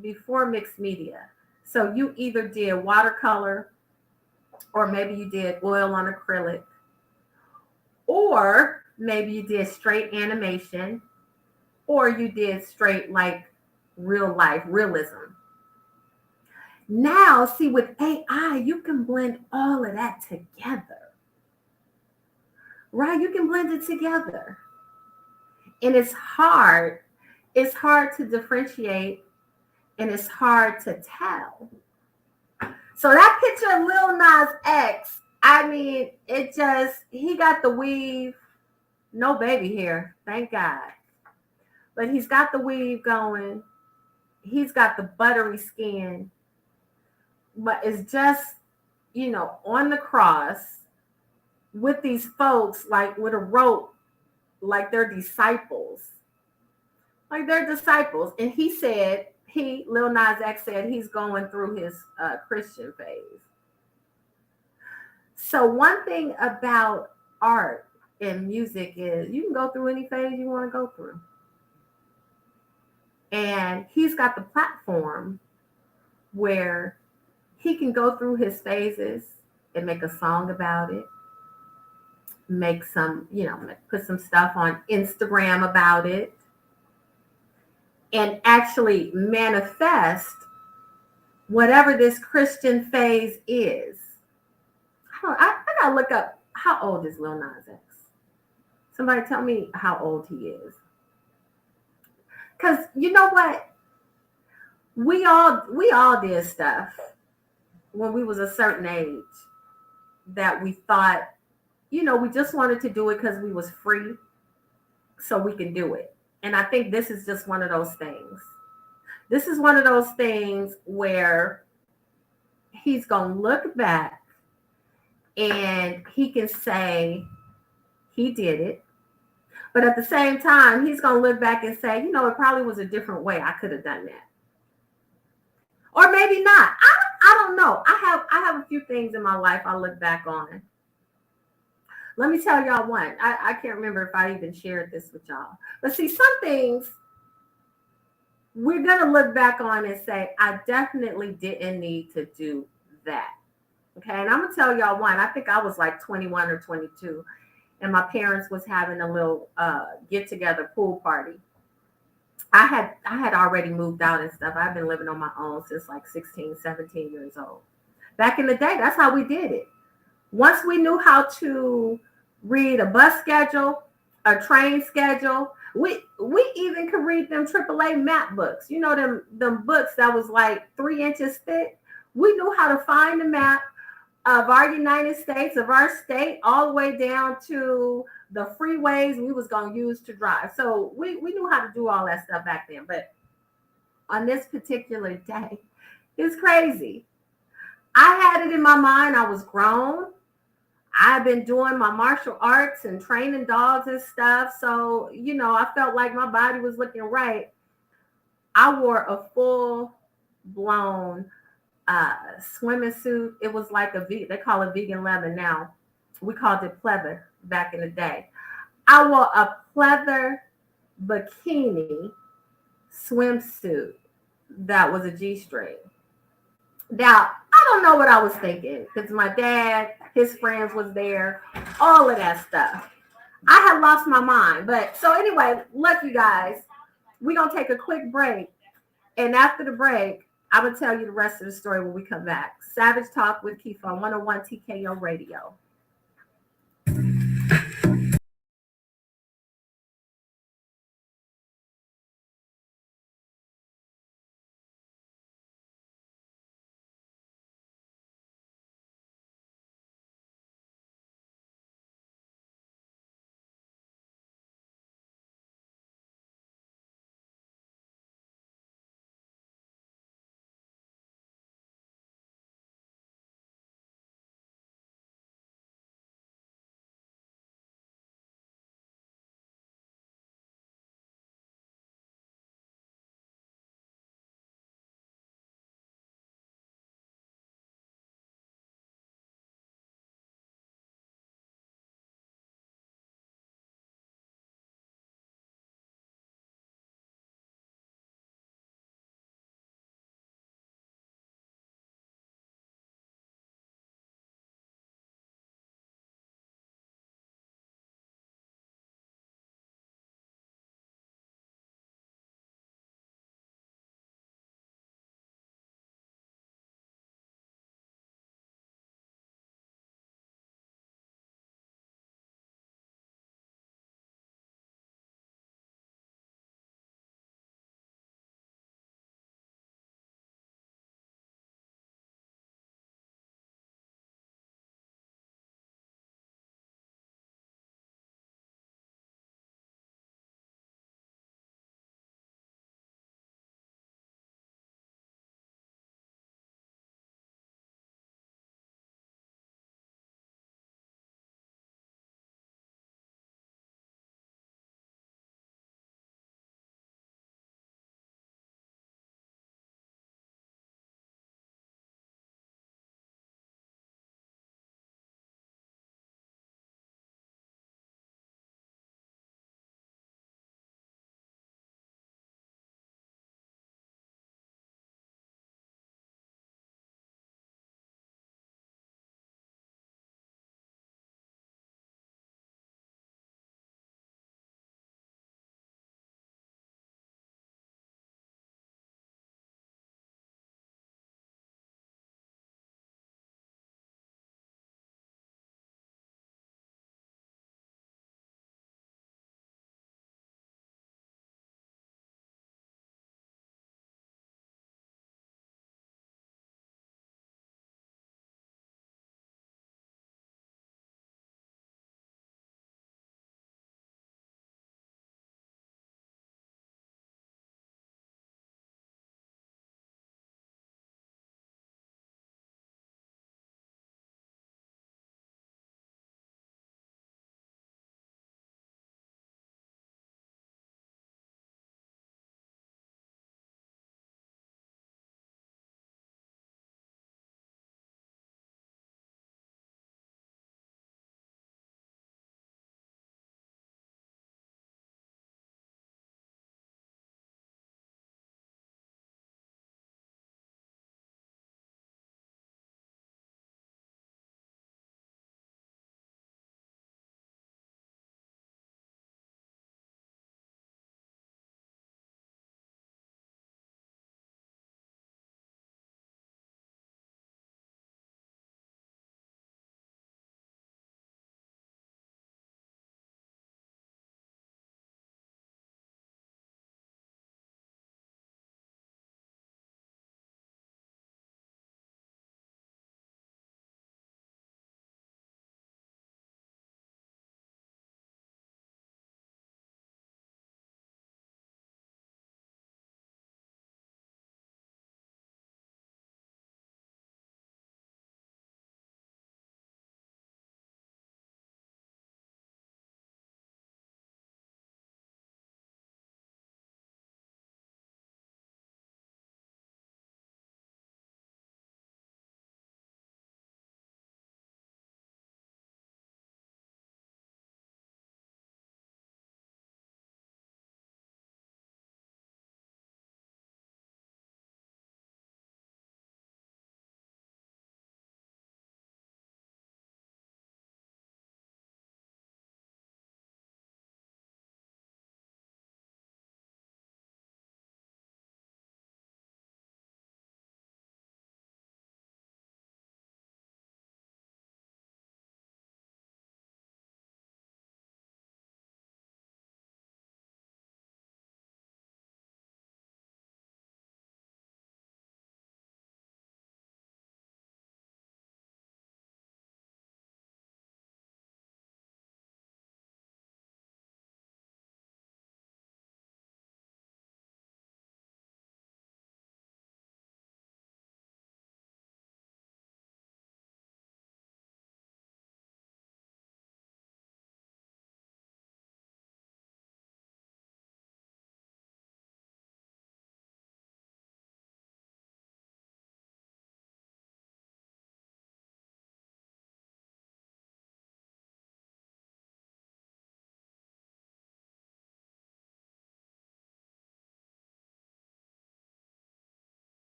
before mixed media. So you either did watercolor, or maybe you did oil on acrylic, or maybe you did straight animation, or you did straight like real life realism. Now, see, with AI, you can blend all of that together, right? You can blend it together. And it's hard to differentiate, and it's hard to tell. So that picture of Lil Nas X, I mean, he got the weave, no baby hair, thank God. But he's got the weave going. He's got the buttery skin. But it's just, on the cross with these folks, like with a rope, like they're disciples. Like they're disciples. And Lil Nas X said he's going through his Christian phase. So one thing about art and music is you can go through any phase you want to go through. And he's got the platform where he can go through his phases and make a song about it, make some, put some stuff on Instagram about it, and actually manifest whatever this Christian phase is. I gotta look up, how old is Lil Nas X? Somebody tell me how old he is. Because you know what? we all did stuff when we was a certain age that we thought, we just wanted to do it because we was free, so we can do it. And I think this is just one of those things. This is one of those things where he's gonna look back and he can say he did it. But at the same time, he's gonna look back and say, it probably was a different way I could have done that. Or maybe not. I don't know. I have a few things in my life I look back on. Let me tell y'all one. I can't remember if I even shared this with y'all. But see, some things we're gonna look back on and say, I definitely didn't need to do that. Okay. And I'm gonna tell y'all one. I think I was like 21 or 22, and my parents was having a little get together pool party. I had already moved out and stuff. I've been living on my own since like 16, 17 years old. Back in the day, that's how we did it. Once we knew how to read a bus schedule, a train schedule, we even could read them AAA map books. Them books that was like 3 inches thick. We knew how to find the map of our United States, of our state, all the way down to the freeways we was going to use to drive. So we knew how to do all that stuff back then. But on this particular day, it's crazy. I had it in my mind. I was grown. I've been doing my martial arts and training dogs and stuff. So, I felt like my body was looking right. I wore a full blown swimming suit. It was like they call it vegan leather now. We called it pleather back in the day. I wore a pleather bikini swimsuit that was a G-string. Now, I don't know what I was thinking because my dad, his friends was there, all of that stuff. I had lost my mind. But so anyway, look, you guys, we're going to take a quick break. And after the break, I'm going to tell you the rest of the story when we come back. Savage Talk with Keefa on 101 TKO Radio.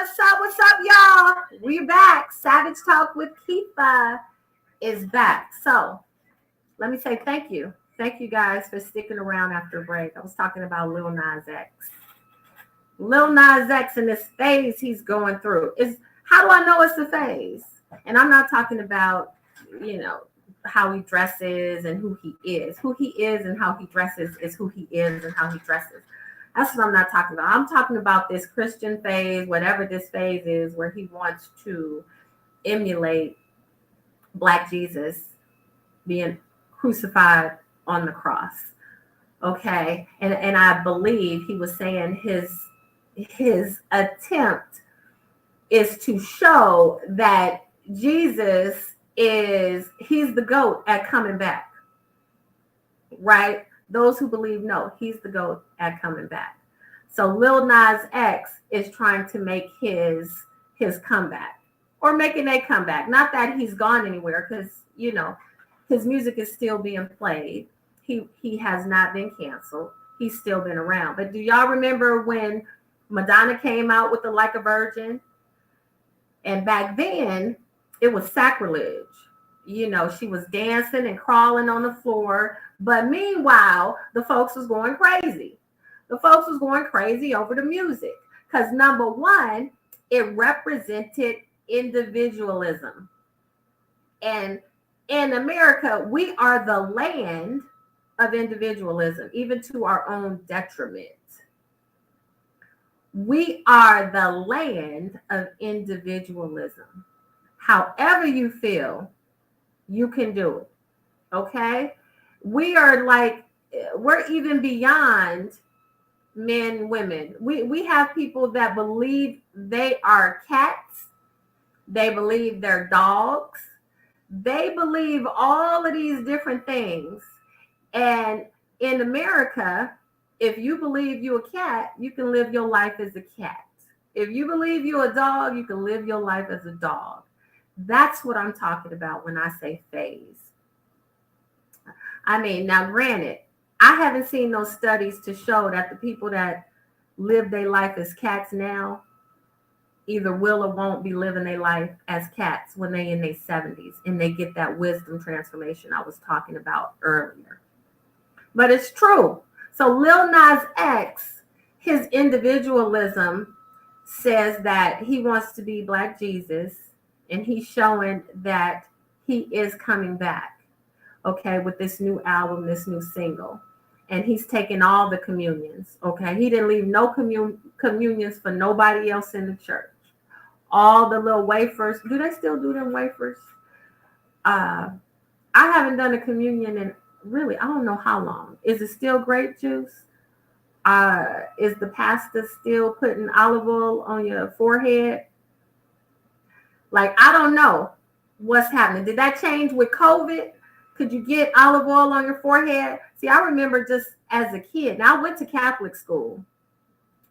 What's up? What's up, y'all? We're back. Savage Talk with Keefa is back. So let me say thank you. Thank you guys for sticking around after a break. I was talking about Lil Nas X. Lil Nas X and this phase he's going through. How do I know it's a phase? And I'm not talking about, how he dresses and who he is. Who he is and how he dresses is who he is and how he dresses. That's what I'm not talking about. I'm talking about this Christian phase, whatever this phase is, where he wants to emulate Black Jesus being crucified on the cross. Okay. And I believe he was saying his attempt is to show that Jesus he's the GOAT at coming back. Right? Those who believe, no, he's the GOAT at coming back. So Lil Nas X is trying to make his comeback, or making a comeback. Not that he's gone anywhere, because his music is still being played. He has not been canceled. He's still been around. But do y'all remember when Madonna came out with the Like a Virgin? And back then, it was sacrilege. She was dancing and crawling on the floor. But meanwhile, the folks was going crazy. The folks was going crazy over the music. Because number one, it represented individualism. And in America, we are the land of individualism, even to our own detriment. We are the land of individualism. However you feel, you can do it. Okay? We're even beyond men, women. We have people that believe they are cats. They believe they're dogs. They believe all of these different things. And in America, if you believe you're a cat, you can live your life as a cat. If you believe you're a dog, you can live your life as a dog. That's what I'm talking about when I say phase. I mean, now granted, I haven't seen those studies to show that the people that live their life as cats now either will or won't be living their life as cats when they in their 70s and they get that wisdom transformation I was talking about earlier. But it's true. So Lil Nas X, his individualism says that he wants to be Black Jesus, and he's showing that he is coming back, okay, with this new album, this new single. And he's taking all the communions, okay? He didn't leave no communions for nobody else in the church. All the little wafers. Do they still do them wafers? I haven't done a communion in really, I don't know how long. Is it still grape juice? Is the pastor still putting olive oil on your forehead? Like, I don't know what's happening. Did that change with COVID? Could you get olive oil on your forehead? See, I remember just as a kid. Now, I went to Catholic school,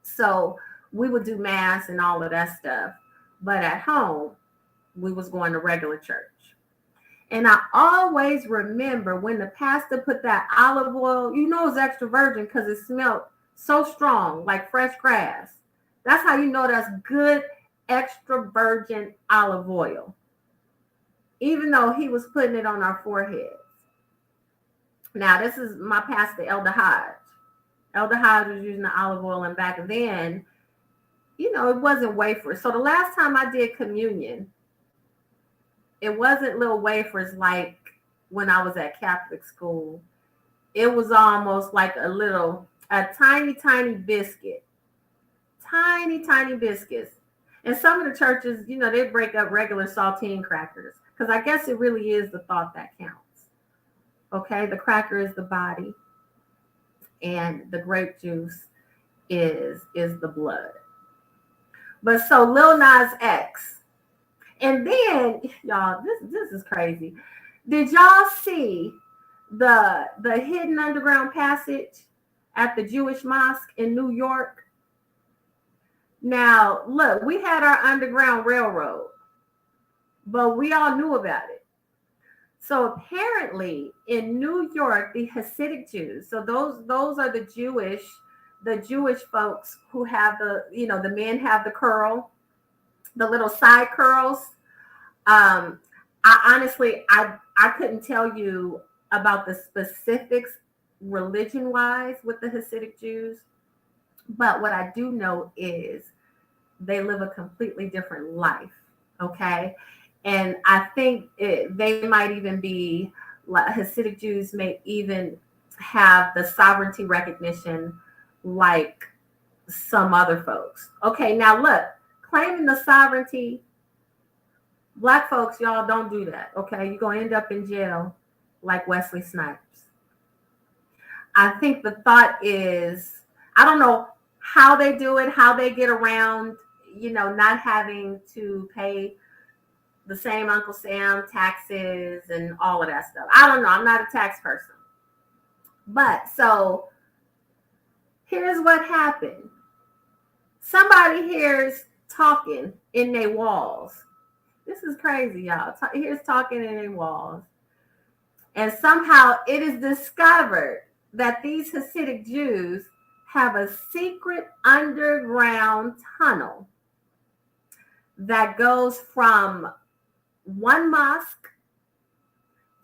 so we would do mass and all of that stuff. But at home, we was going to regular church. And I always remember when the pastor put that olive oil, it was extra virgin because it smelled so strong, like fresh grass. That's how you know that's good extra virgin olive oil. Even though he was putting it on our foreheads. Now, this is my pastor, Elder Hodge. Elder Hodge was using the olive oil, and back then, it wasn't wafers. So the last time I did communion, it wasn't little wafers like when I was at Catholic school. It was almost like a tiny, tiny biscuit. Tiny, tiny biscuits. And some of the churches, they break up regular saltine crackers. Because I guess it really is the thought that counts. Okay, the cracker is the body. And the grape juice is the blood. But so Lil Nas X. And then, y'all, this is crazy. Did y'all see the hidden underground passage at the Jewish mosque in New York? Now, look, we had our underground railroad, but we all knew about it. So apparently in New York, the Hasidic Jews, so those are the Jewish folks who have the men have the curl, the little side curls. I honestly, I couldn't tell you about the specifics religion wise with the Hasidic Jews, but what I do know is they live a completely different life. Okay. And I think they might even be, like, Hasidic Jews may even have the sovereignty recognition like some other folks. Okay. Now, look, claiming the sovereignty, Black folks, y'all don't do that. Okay. You're going to end up in jail like Wesley Snipes. I think the thought is, I don't know how they do it, how they get around, not having to pay the same Uncle Sam taxes and all of that stuff. I don't know. I'm not a tax person. But so here's what happened. Somebody here's talking in their walls. This is crazy, y'all. Here's talking in their walls. And somehow it is discovered that these Hasidic Jews have a secret underground tunnel that goes from one mosque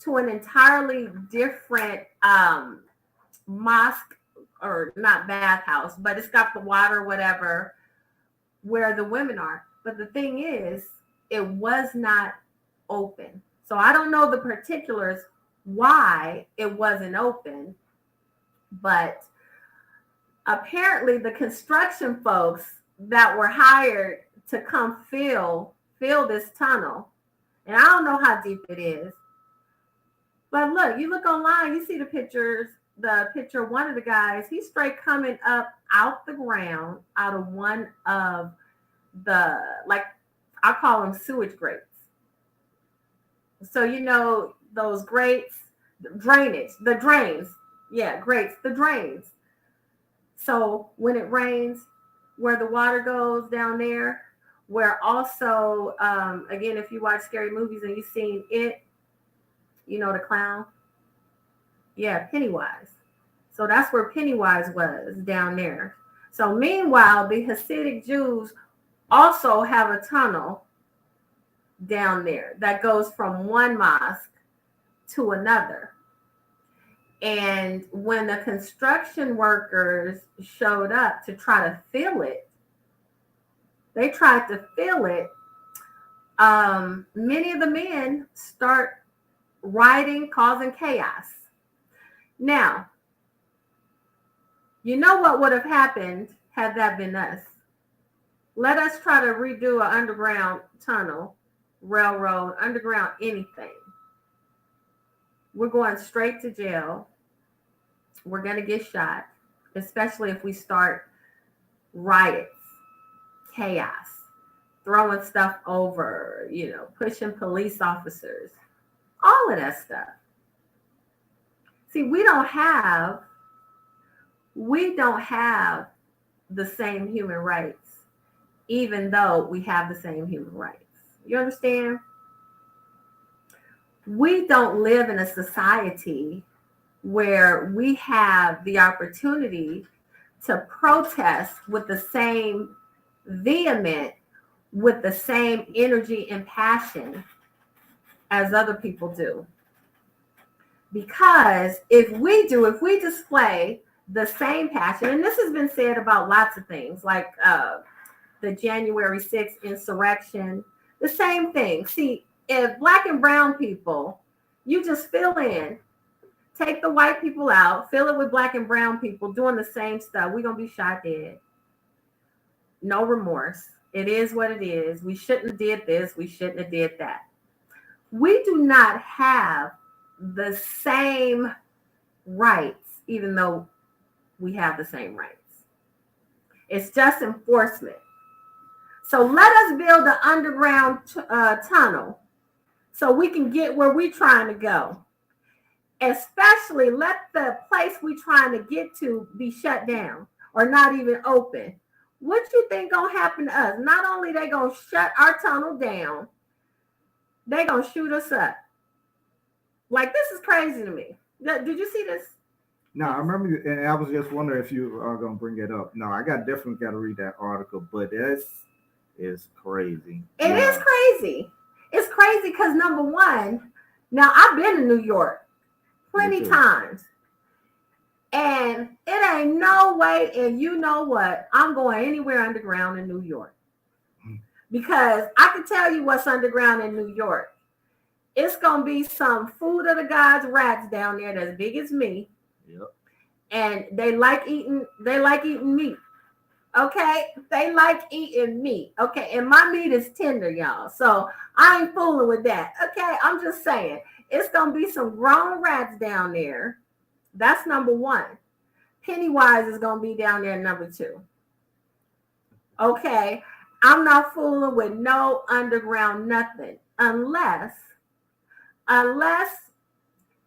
to an entirely different mosque, or not bathhouse, but it's got the water, whatever, where the women are. But the thing is, it was not open. So I don't know the particulars why it wasn't open, but apparently the construction folks that were hired to come fill this tunnel, and I don't know how deep it is, but look, you look online, you see the picture of one of the guys, he's straight coming up out the ground, out of one of the, like, I call them sewage grates. So those grates, drainage, the drains. Yeah, grates, the drains. So when it rains, where the water goes down there, where also, again, if you watch scary movies and you've seen it, the clown. Yeah, Pennywise. So that's where Pennywise was, down there. So meanwhile, the Hasidic Jews also have a tunnel down there that goes from one mosque to another. And when the construction workers showed up to try to fill it, they tried to fill it. Many of the men start rioting, causing chaos. Now, you know what would have happened had that been us? Let us try to redo an underground tunnel, railroad, underground anything. We're going straight to jail. We're going to get shot, especially if we start riots, chaos, throwing stuff over, pushing police officers, all of that stuff. See, we don't have the same human rights, even though we have the same human rights. You understand? We don't live in a society where we have the opportunity to protest with the same vehement, with the same energy and passion as other people do. Because if we display the same passion, and this has been said about lots of things, like the January 6th insurrection, the same thing. See, if Black and brown people, you just fill in, take the white people out, fill it with Black and brown people doing the same stuff, we're going to be shot dead. No remorse. It is what it is. We shouldn't have did this. We shouldn't have did that. We do not have the same rights, even though we have the same rights. It's just enforcement. So let us build an underground tunnel so we can get where we're trying to go. Especially let the place we're trying to get to be shut down or not even open. What you think gonna happen to us? Not only they gonna shut our tunnel down, they gonna shoot us up. Like, this is crazy to me. Did you see this? No, I remember, and I was just wondering if you are going to bring it up. No, definitely got to read that article, but is crazy. It is crazy. It's crazy because number one, now I've been to New York plenty times. And it ain't no way, and you know what? I'm going anywhere underground in New York. Because I can tell you what's underground in New York. It's gonna be some food of the gods rats down there that's big as me. Yep. And they like eating meat. Okay, they like eating meat. Okay, and my meat is tender, y'all. So I ain't fooling with that. Okay, I'm just saying it's gonna be some grown rats down there. That's number one. Pennywise is gonna be down there number two. Okay, I'm not fooling with no underground nothing unless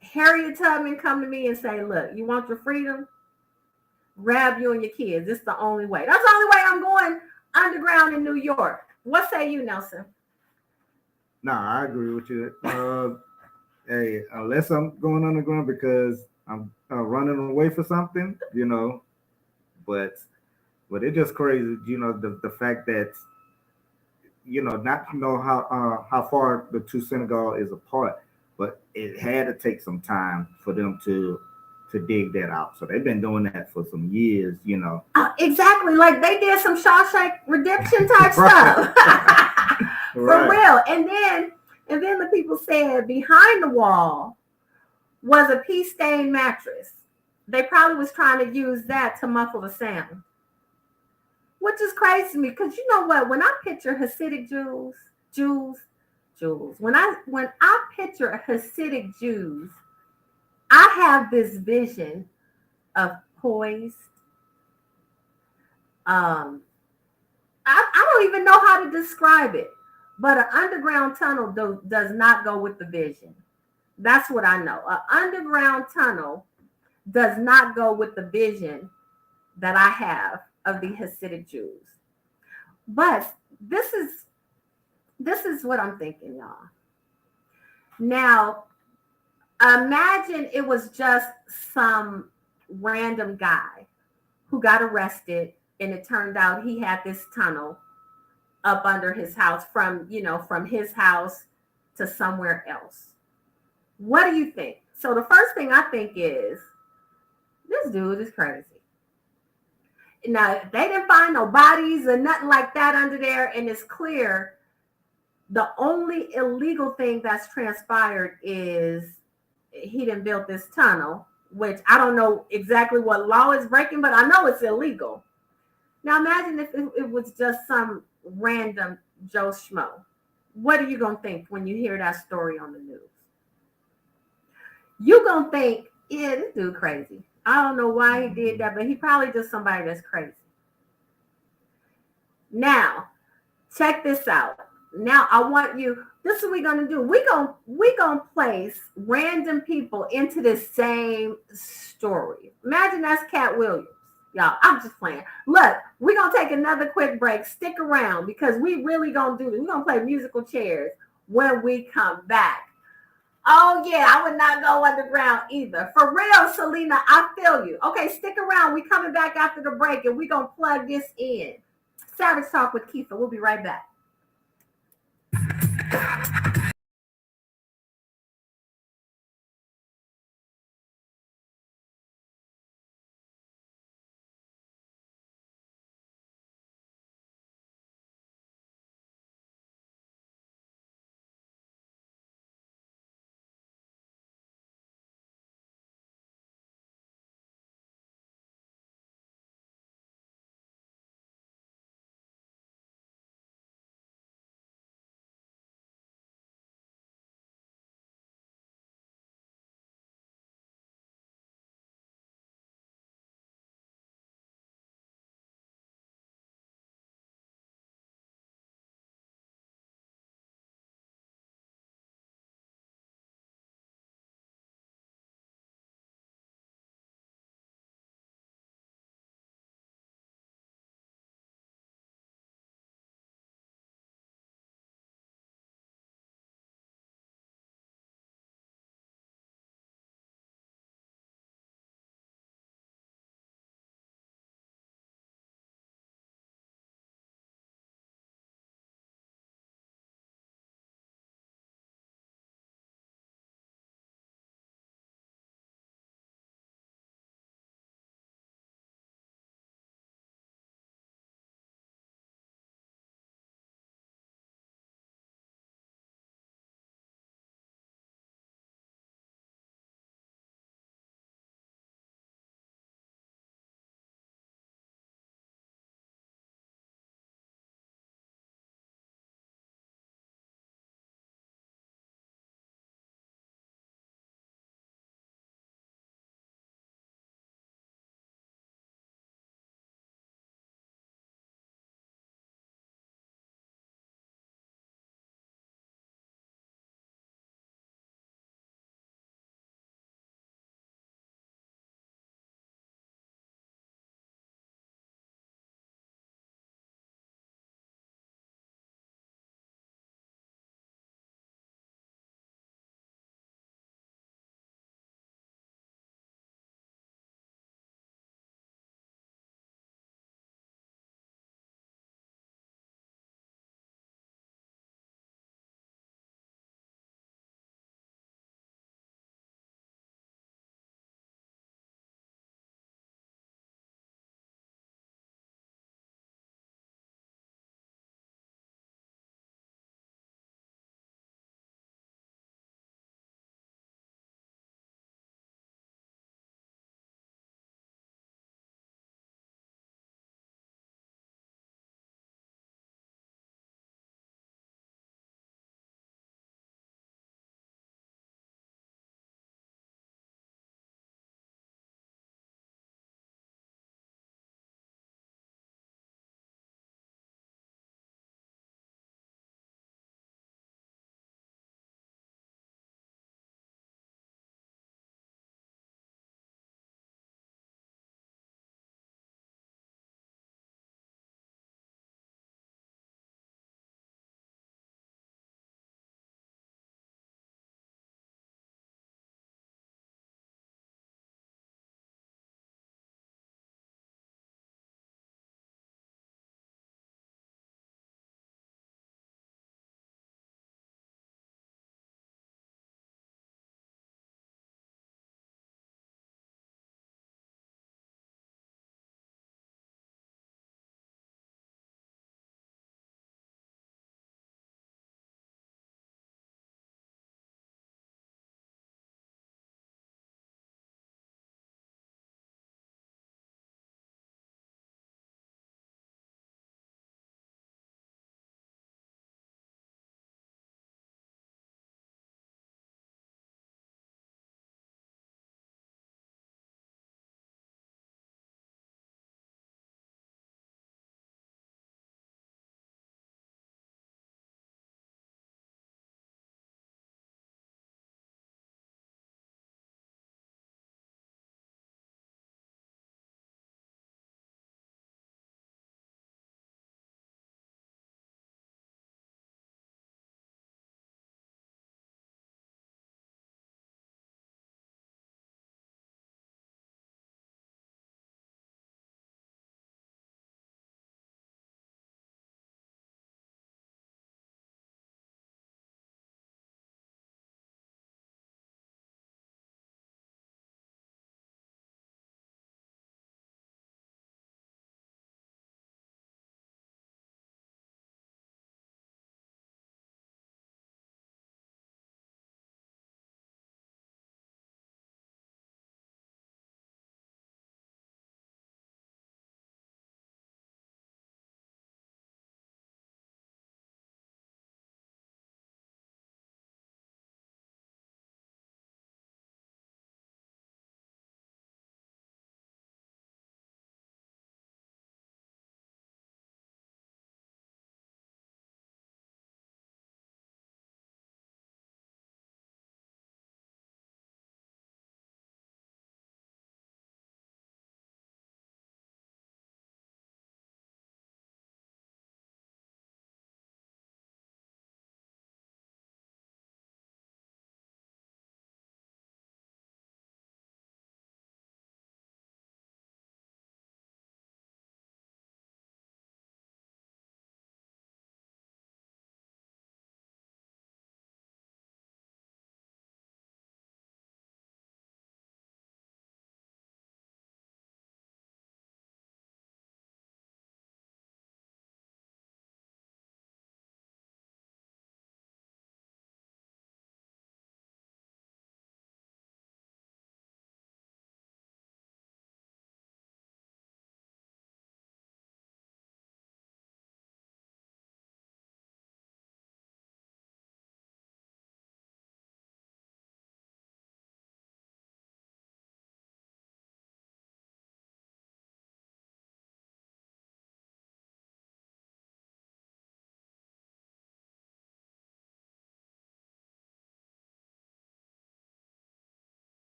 Harriet Tubman come to me and say, "Look, you want your freedom? Grab you and your kids. It's the only way. That's the only way I'm going underground in New York." What say you, Nelson? No, I agree with you. Hey, unless I'm going underground because I'm running away for something, but it's just crazy, the fact that not to know how far the two synagogues is apart, but it had to take some time for them to dig that out. So they've been doing that for some years. Exactly, like they did some Shawshank Redemption type stuff. For Right. real. And then the people said behind the wall was a pea stained mattress. They probably was trying to use that to muffle the sound. Which is crazy to me, because you know what? When I picture Hasidic Jews, when I picture Hasidic Jews, I have this vision of poised. Um, I don't even know how to describe it, but an underground tunnel does not go with the vision. That's what I know. An underground tunnel does not go with the vision that I have of the Hasidic Jews. But this is what I'm thinking, y'all. Now, imagine it was just some random guy who got arrested, and it turned out he had this tunnel up under his house from his house to somewhere else. What do you think? So the first thing I think is this dude is crazy. Now, they didn't find no bodies or nothing like that under there, and it's clear the only illegal thing that's transpired is he didn't build this tunnel, which I don't know exactly what law is breaking, but I know it's illegal. Now imagine if it was just some random Joe Schmo. What are you going to think when you hear that story on the news? You're going to think, yeah, this dude crazy. I don't know why he did that, but he probably just somebody that's crazy. Now, check this out. Now I want you, this is what we're going to do. We're going to place random people into this same story. Imagine that's Katt Williams. Y'all, I'm just playing. Look, we're going to take another quick break. Stick around because we really going to do this. We're going to play musical chairs when we come back. Oh, yeah, I would not go underground either. For real, Selena, I feel you. Okay, stick around. We're coming back after the break, and we're going to plug this in. Savage Talk with Keefa. We'll be right back.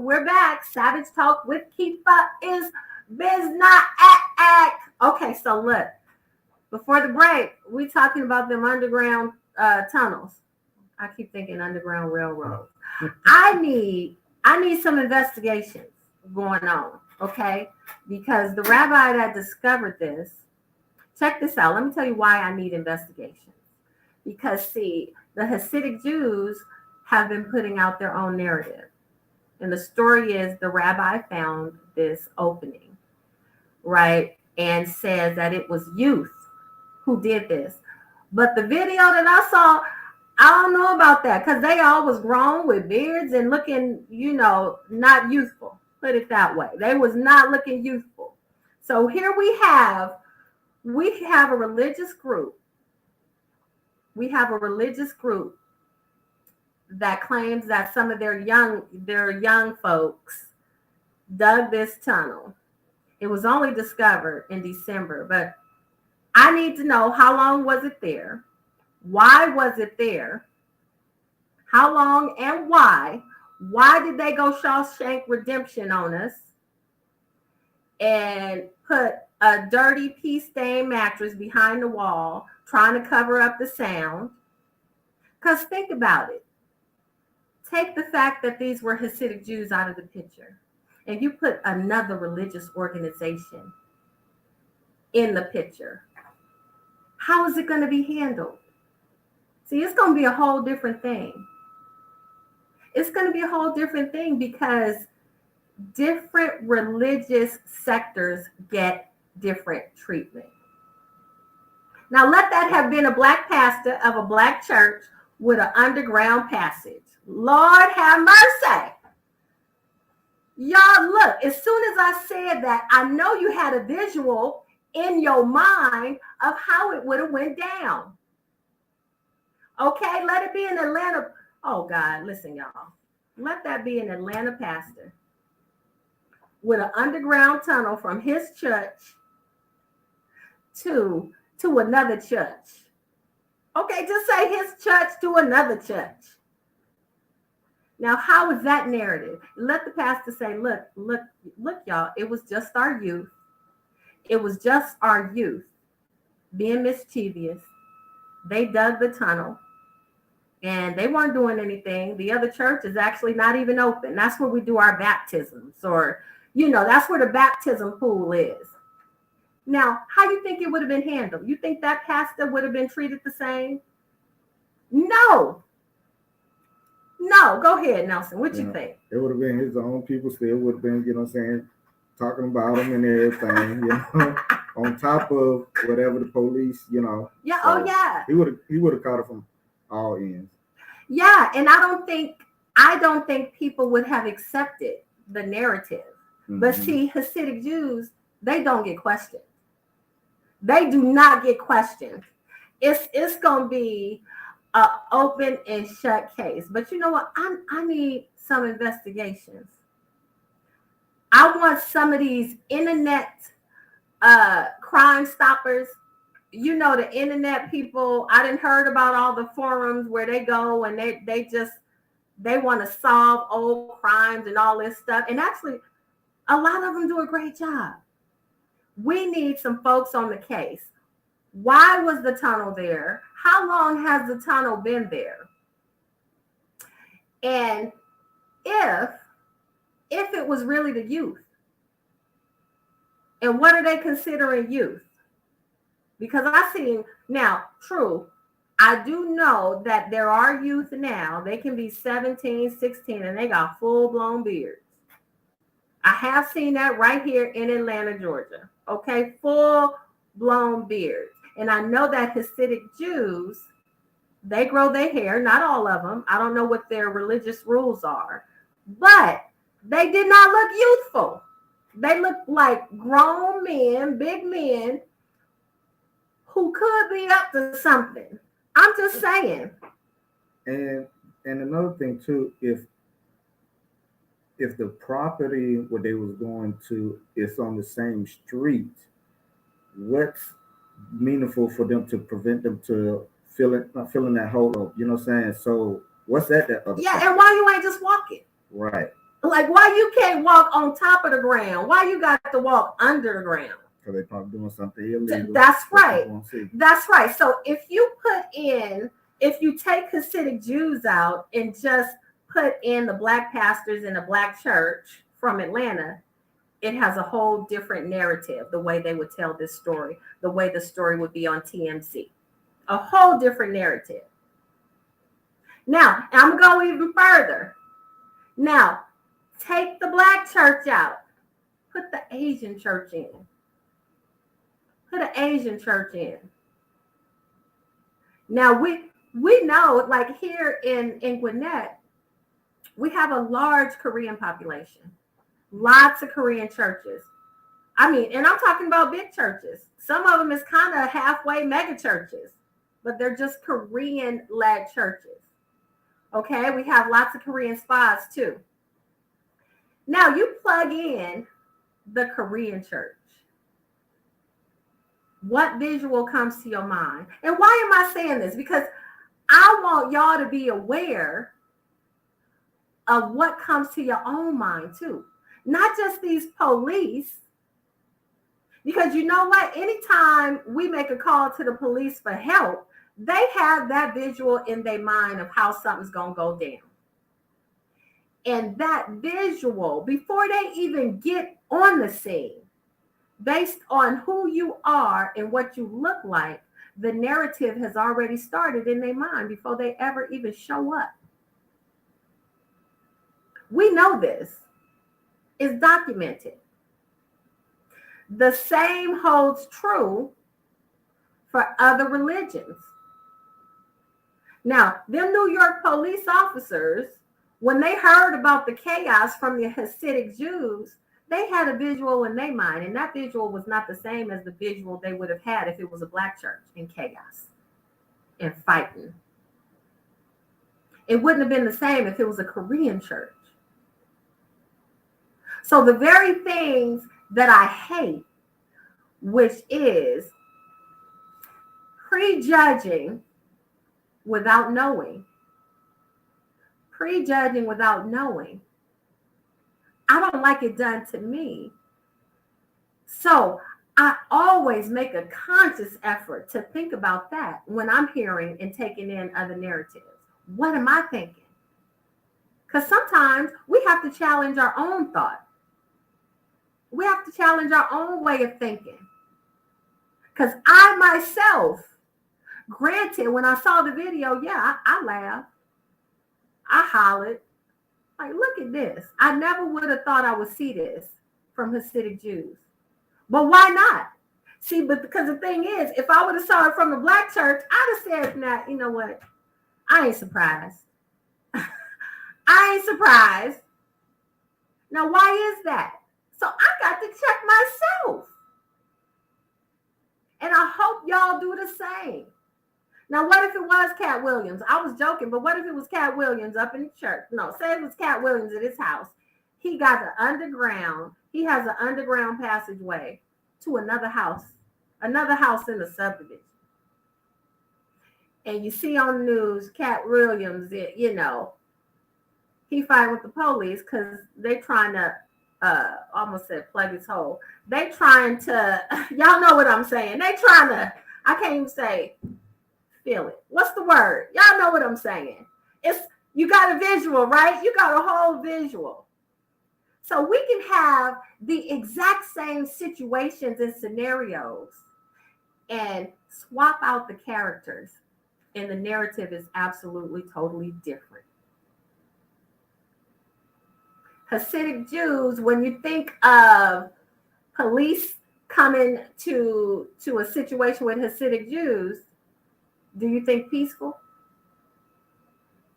We're back. Savage Talk with Keefa is business. Okay, so look, before the break, we talking about them underground tunnels. I keep thinking underground railroad. I need some investigations going on, okay? Because the rabbi that discovered this, check this out. Let me tell you why I need investigations. Because see, the Hasidic Jews have been putting out their own narrative. And the story is the rabbi found this opening, right? And says that it was youth who did this. But the video that I saw, I don't know about that because they all was grown with beards and looking, not youthful. Put it that way. They was not looking youthful. So here we have a religious group. We have a religious group that claims that some of their young folks dug this tunnel. It was only discovered in December, but I need to know how long was it there? Why was it there? How long and why? Why did they go Shawshank Redemption on us and put a dirty pea-stained mattress behind the wall trying to cover up the sound? Because think about it. Take the fact that these were Hasidic Jews out of the picture, and you put another religious organization in the picture. How is it going to be handled? See, it's going to be a whole different thing. It's going to be a whole different thing because different religious sectors get different treatment. Now, let that have been a black pastor of a black church with an underground passage. Lord have mercy. Y'all, look, as soon as I said that, I know you had a visual in your mind of how it would have went down. Okay, let it be an Atlanta. Oh, God, listen, y'all. Let that be an Atlanta pastor with an underground tunnel from his church to another church. Okay, just say his church to another church. Now, how is that narrative? Let the pastor say, look, y'all, it was just our youth. It was just our youth being mischievous. They dug the tunnel and they weren't doing anything. The other church is actually not even open. That's where we do our baptisms, or, that's where the baptism pool is. Now, how do you think it would have been handled? You think that pastor would have been treated the same? No. Go ahead, Nelson. What you think? It would have been his own people still would have been, talking about him and everything, on top of whatever the police, Yeah, So yeah. He would have caught it from all ends. Yeah, and I don't think people would have accepted the narrative. Mm-hmm. But see, Hasidic Jews, they don't get questioned. They do not get questioned. It's gonna be an open and shut case. But you know what? I need some investigations. I want some of these internet crime stoppers. The internet people. I didn't heard about all the forums where they go and they want to solve old crimes and all this stuff. And actually, a lot of them do a great job. We need some folks on the case. Why was the tunnel there? How long has the tunnel been there? And if it was really the youth, and what are they considering youth? Because I see now, true, I do know that there are youth now. They can be 17, 16, and they got full-blown beards. I have seen that right here in Atlanta, Georgia. Okay, full-blown beards. And I know that Hasidic Jews, they grow their hair, not all of them. I don't know what their religious rules are, but they did not look youthful. They look like grown men, big men, who could be up to something. I'm just saying. And another thing too, if the property where they was going to is on the same street, what's meaningful for them to prevent them to filling that hole up? You know what I'm saying? So what's that other? Yeah, property? And why you ain't just walking? Right. Like, why you can't walk on top of the ground? Why you got to walk under the ground? Because they probably doing something illegal. That's right. That's right. So if you take Hasidic Jews out and just put in the black pastors in a black church from Atlanta, it has a whole different narrative, the way they would tell this story, the way the story would be on TMZ. A whole different narrative. Now, I'm going to go even further. Now, take the black church out. Put the Asian church in. Put an Asian church in. Now, we know, like here in Gwinnett, we have a large Korean population. Lots of Korean churches. I mean, and I'm talking about big churches. Some of them is kind of halfway mega churches, but they're just Korean-led churches. Okay, we have lots of Korean spas too. Now you plug in the Korean church. What visual comes to your mind? And why am I saying this? Because I want y'all to be aware of what comes to your own mind too. Not just these police. Because you know what? Anytime we make a call to the police for help, they have that visual in their mind of how something's going to go down. And that visual, before they even get on the scene, based on who you are and what you look like, the narrative has already started in their mind before they ever even show up. We know this. It's documented. The same holds true for other religions. Now, them New York police officers, when they heard about the chaos from the Hasidic Jews, they had a visual in their mind, and that visual was not the same as the visual they would have had if it was a black church in chaos and fighting. It wouldn't have been the same if it was a Korean church. So the very things that I hate, which is prejudging without knowing. Prejudging without knowing. I don't like it done to me. So I always make a conscious effort to think about that when I'm hearing and taking in other narratives. What am I thinking? Because sometimes we have to challenge our own thought. We have to challenge our own way of thinking. Because I myself, granted, when I saw the video, yeah, I laughed. I hollered. Like, look at this. I never would have thought I would see this from Hasidic Jews. But why not? See, but because the thing is, if I would have saw it from the black church, I'd have said, nah, you know what? I ain't surprised. I ain't surprised. Now, why is that? So I got to check myself. And I hope y'all do the same. Now, what if it was Katt Williams? I was joking, but what if it was Katt Williams up in the church? No, say it was Katt Williams at his house. He got the underground. He has an underground passageway to another house in the subdivision. And you see on the news, Katt Williams, he fighting with the police because they trying to, almost said plug his hole. They trying to, y'all know what I'm saying. They trying to, I can't even say, feel it. What's the word? Y'all know what I'm saying. You got a visual, right? You got a whole visual. So we can have the exact same situations and scenarios and swap out the characters, and the narrative is absolutely, totally different. Hasidic Jews, when you think of police coming to a situation with Hasidic Jews, do you think peaceful?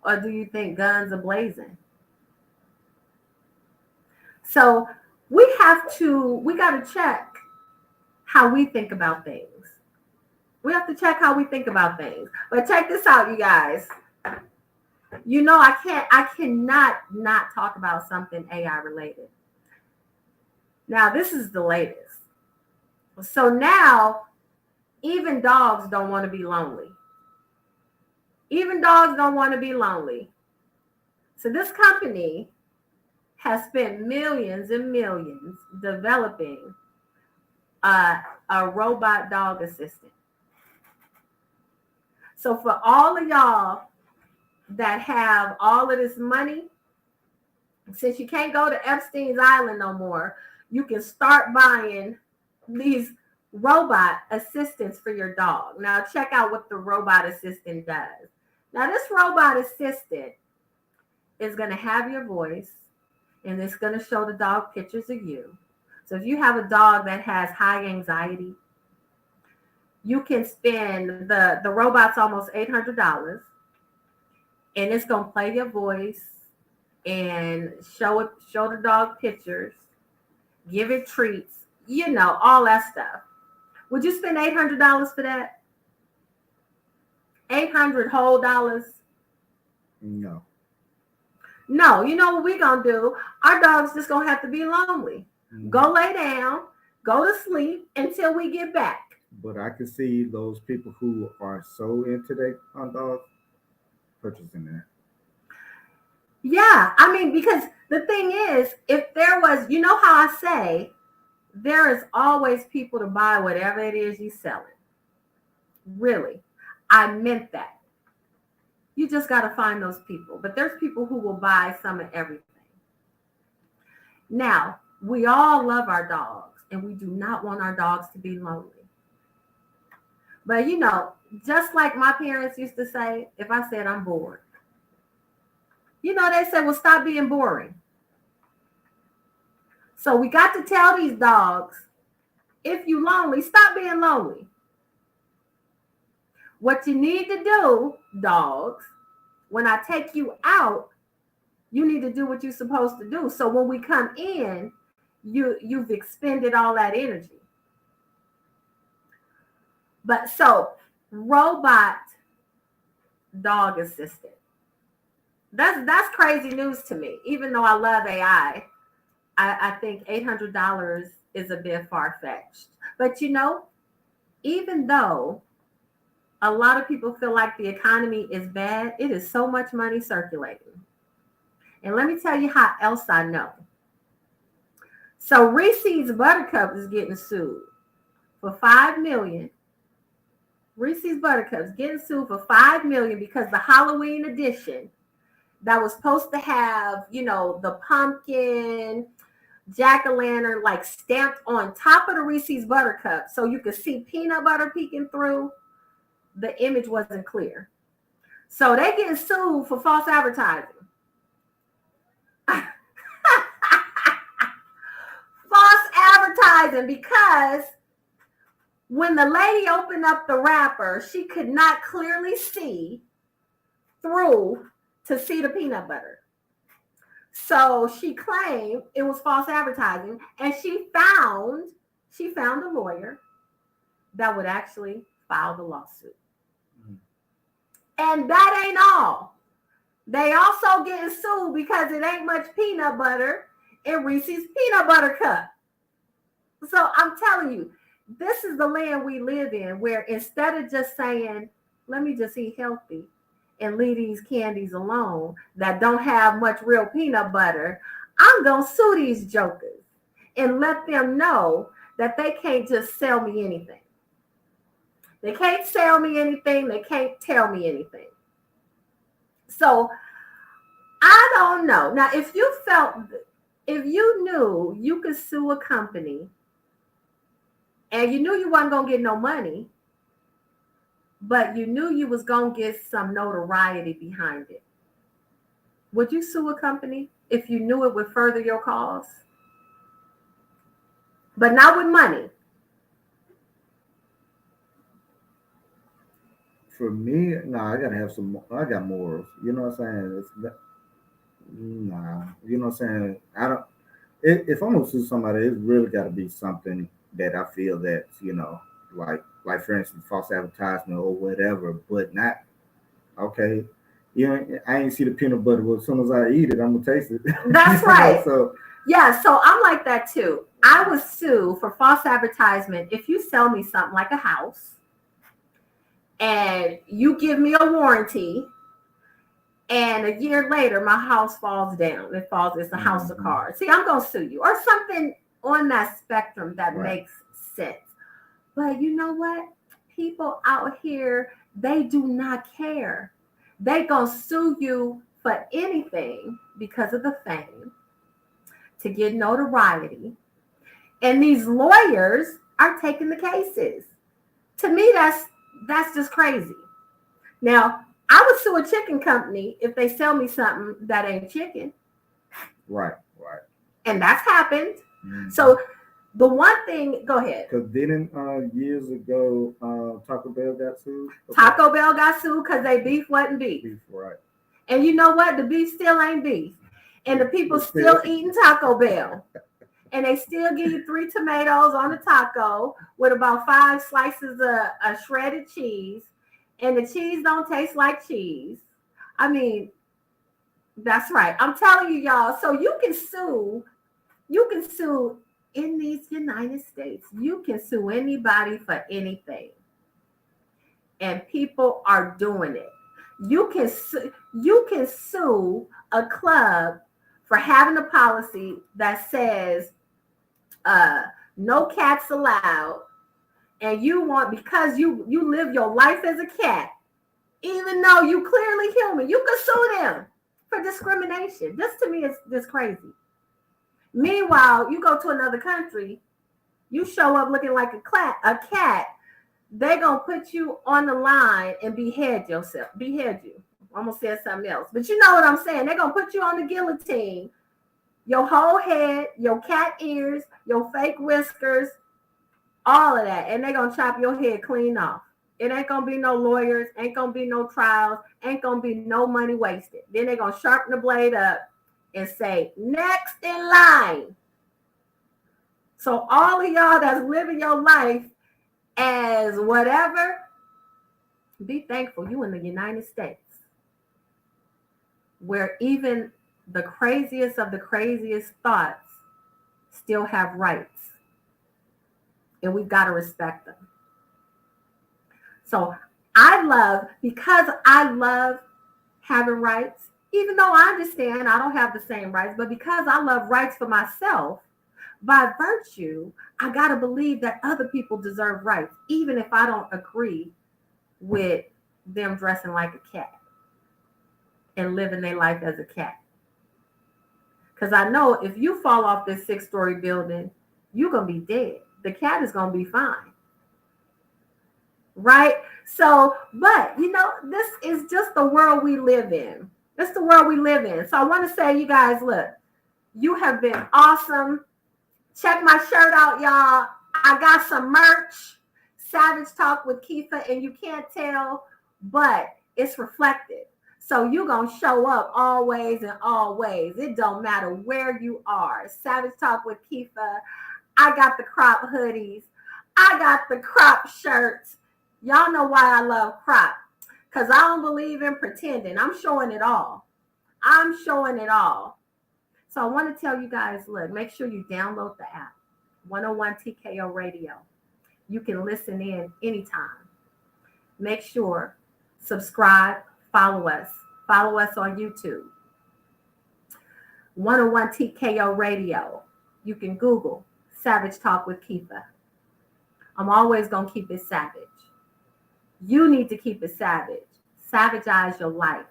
Or do you think guns are blazing? So we got to check how we think about things. We have to check how we think about things. But check this out, you guys. You know, I cannot not talk about something AI related. Now, this is the latest. So now, even dogs don't want to be lonely. Even dogs don't want to be lonely. So this company has spent millions and millions developing a robot dog assistant. So for all of y'all that have all of this money, since you can't go to Epstein's Island no more, you can start buying these robot assistants for your dog. Now check out what the robot assistant does. Now this robot assistant is going to have your voice, and it's going to show the dog pictures of you. So if you have a dog that has high anxiety, you can spend the robot's almost $800, and it's going to play your voice and show the dog pictures, give it treats, all that stuff. Would you spend $800 for that? 800 whole dollars? No. No, you know what we're going to do? Our dog's just going to have to be lonely. Mm-hmm. Go lay down, go to sleep until we get back. But I can see those people who are so into their dog purchasing that. Yeah, I mean, because the thing is, if there was, how I say, there is always people to buy whatever it is you selling. Really, I meant that. You just got to find those people. But there's people who will buy some of everything. Now, we all love our dogs, and we do not want our dogs to be lonely. But, just like my parents used to say, if I said I'm bored, they said, well, stop being boring. So we got to tell these dogs, if you lonely, stop being lonely. What you need to do, dogs, when I take you out, you need to do what you're supposed to do. So when we come in, you've expended all that energy. But so, robot dog assistant. That's crazy news to me. Even though I love AI, I think $800 is a bit far-fetched. But even though a lot of people feel like the economy is bad, it is so much money circulating. And let me tell you how else I know. So Reese's Buttercup is getting sued for $5 million. Reese's Buttercups getting sued for $5 million because the Halloween edition that was supposed to have, the pumpkin, jack-o'-lantern, like stamped on top of the Reese's Buttercup so you could see peanut butter peeking through, the image wasn't clear. So they getting sued for false advertising. False advertising because when the lady opened up the wrapper, she could not clearly see through to see the peanut butter. So she claimed it was false advertising, and she found a lawyer that would actually file the lawsuit. Mm-hmm. And that ain't all. They also getting sued because it ain't much peanut butter in Reese's peanut butter cup. So I'm telling you, this is the land we live in, where instead of just saying, let me just eat healthy and leave these candies alone that don't have much real peanut butter, I'm going to sue these jokers and let them know that they can't just sell me anything. They can't sell me anything. They can't tell me anything. So I don't know. Now, if you knew you could sue a company and you knew you wasn't going to get no money, but you knew you was going to get some notoriety behind it, would you sue a company if you knew it would further your cause? But not with money. For me, no, I gotta have I got morals. You know what I'm saying? You know what I'm saying? If I'm gonna sue somebody, it's really gotta be something that I feel that, like for instance, false advertisement or whatever, but not, okay, I ain't see the peanut butter, but as soon as I eat it, I'm gonna taste it. That's right. So I'm like that too. I would sue for false advertisement if you sell me something like a house and you give me a warranty And a year later, my house falls down. It's a house of cards. See, I'm going to sue you. Or something on that spectrum that makes sense. But you know what? People out here, they do not care. They going to sue you for anything because of the fame, to get notoriety. And these lawyers are taking the cases. To me, that's just crazy. Now, I would sue a chicken company if they sell me something that ain't chicken. Right. And that's happened. So the one thing, go ahead. Because didn't years ago Taco Bell got sued? Taco Bell got sued because they beef wasn't beef. Right. And you know what? The beef still ain't beef. And the people still eating Taco Bell. And they still give you 3 tomatoes on the taco with about 5 slices of shredded cheese. And the cheese don't taste like cheese. I mean, that's right. I'm telling you, y'all. So you can sue in these United States. You can sue anybody for anything. And people are doing it. You can sue a club for having a policy that says no cats allowed. And you want, because you live your life as a cat, even though you clearly human, you can sue them for discrimination. This to me is just crazy. Meanwhile, you go to another country, you show up looking like a cat, they're going to put you on the line and behead you. I almost said something else, but you know what I'm saying. They're going to put you on the guillotine, your whole head, your cat ears, your fake whiskers, all of that. And they're going to chop your head clean off. It ain't going to be no lawyers, ain't going to be no trials, ain't going to be no money wasted. Then they're going to sharpen the blade up and say, next in line. So all of y'all that's living your life as whatever, be thankful you in the United States, where even the craziest of the craziest thoughts still have rights. And we've got to respect them. So because I love having rights, even though I understand I don't have the same rights, but because I love rights for myself, by virtue, I got to believe that other people deserve rights, even if I don't agree with them dressing like a cat and living their life as a cat. Because I know if you fall off this 6-story building, you're going to be dead. The cat is going to be fine. Right? So, but, this is just the world we live in. That's the world we live in. So I want to say, you guys, look, you have been awesome. Check my shirt out, y'all. I got some merch. Savage Talk with Keefa, and you can't tell, but it's reflective. So you're going to show up always and always. It don't matter where you are. Savage Talk with Keefa. I got the crop hoodies. I got the crop shirts. Y'all know why I love crop. Because I don't believe in pretending. I'm showing it all. So I want to tell you guys, look, make sure you download the app, 101 TKO Radio. You can listen in anytime. Make sure, subscribe, follow us. Follow us on YouTube. 101 TKO Radio. You can Google Savage Talk with Keefa. I'm always going to keep it savage. You need to keep it savage. Savagize your life.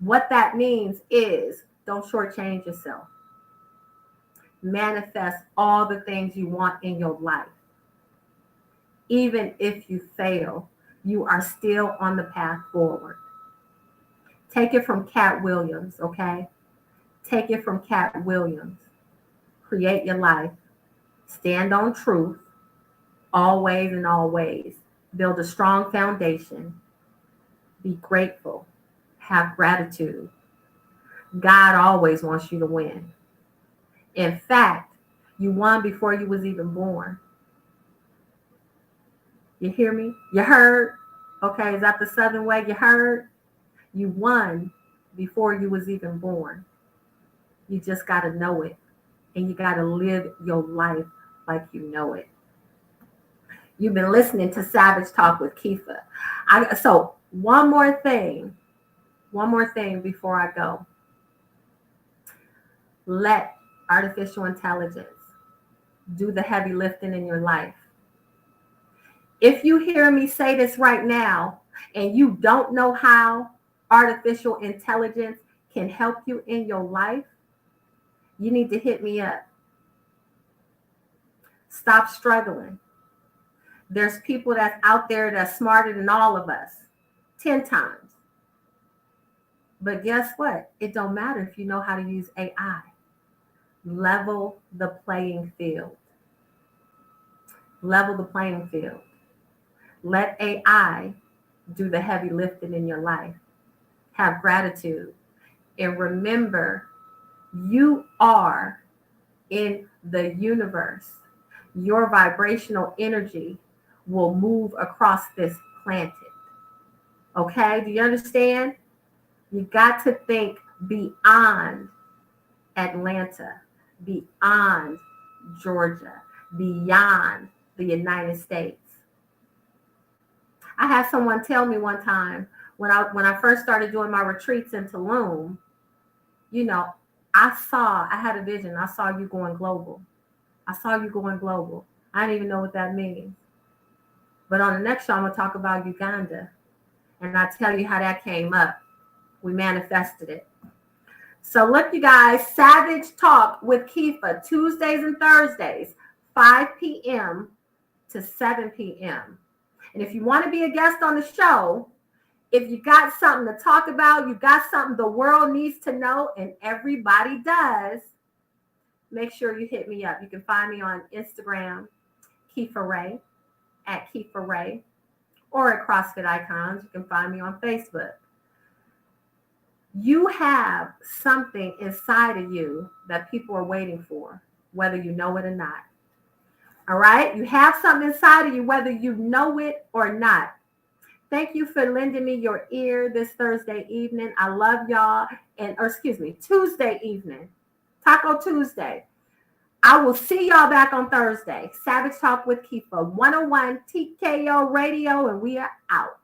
What that means is don't shortchange yourself. Manifest all the things you want in your life. Even if you fail, you are still on the path forward. Take it from Katt Williams, okay? Take it from Katt Williams. Create your life. Stand on truth. Always and always. Build a strong foundation. Be grateful. Have gratitude. God always wants you to win. In fact, you won before you was even born. You hear me? You heard? Okay, is that the Southern way? You heard? You won before you was even born. You just got to know it. And you got to live your life like you know it. You've been listening to Savage Talk with Keefa. So one more thing. One more thing before I go. Let artificial intelligence do the heavy lifting in your life. If you hear me say this right now and you don't know how artificial intelligence can help you in your life, you need to hit me up. Stop struggling. There's people that's out there that's smarter than all of us, 10 times. But guess what? It don't matter if you know how to use AI. Level the playing field. Level the playing field. Let AI do the heavy lifting in your life. Have gratitude. And remember, you are in the universe. Your vibrational energy will move across this planet. Okay? Do you understand? You got to think beyond Atlanta, beyond Georgia, beyond the United States. I had someone tell me one time when I first started doing my retreats in Tulum, you know, I had a vision. I saw you going global. I saw you going global. I didn't even know what that means. But on the next show, I'm going to talk about Uganda. And I tell you how that came up. We manifested it. So look, you guys, Savage Talk with Keefa, Tuesdays and Thursdays, 5 p.m. to 7 p.m. And if you want to be a guest on the show, if you got something to talk about, you got something the world needs to know, and everybody does, make sure you hit me up. You can find me on Instagram, Keefa Ray, at Keefa Ray, or at CrossFit Icons. You can find me on Facebook. You have something inside of you that people are waiting for, whether you know it or not. All right? You have something inside of you, whether you know it or not. Thank you for lending me your ear this Thursday evening. I love y'all. Tuesday evening. Taco Tuesday. I will see y'all back on Thursday. Savage Talk with Keefa, 101 TKO Radio, and we are out.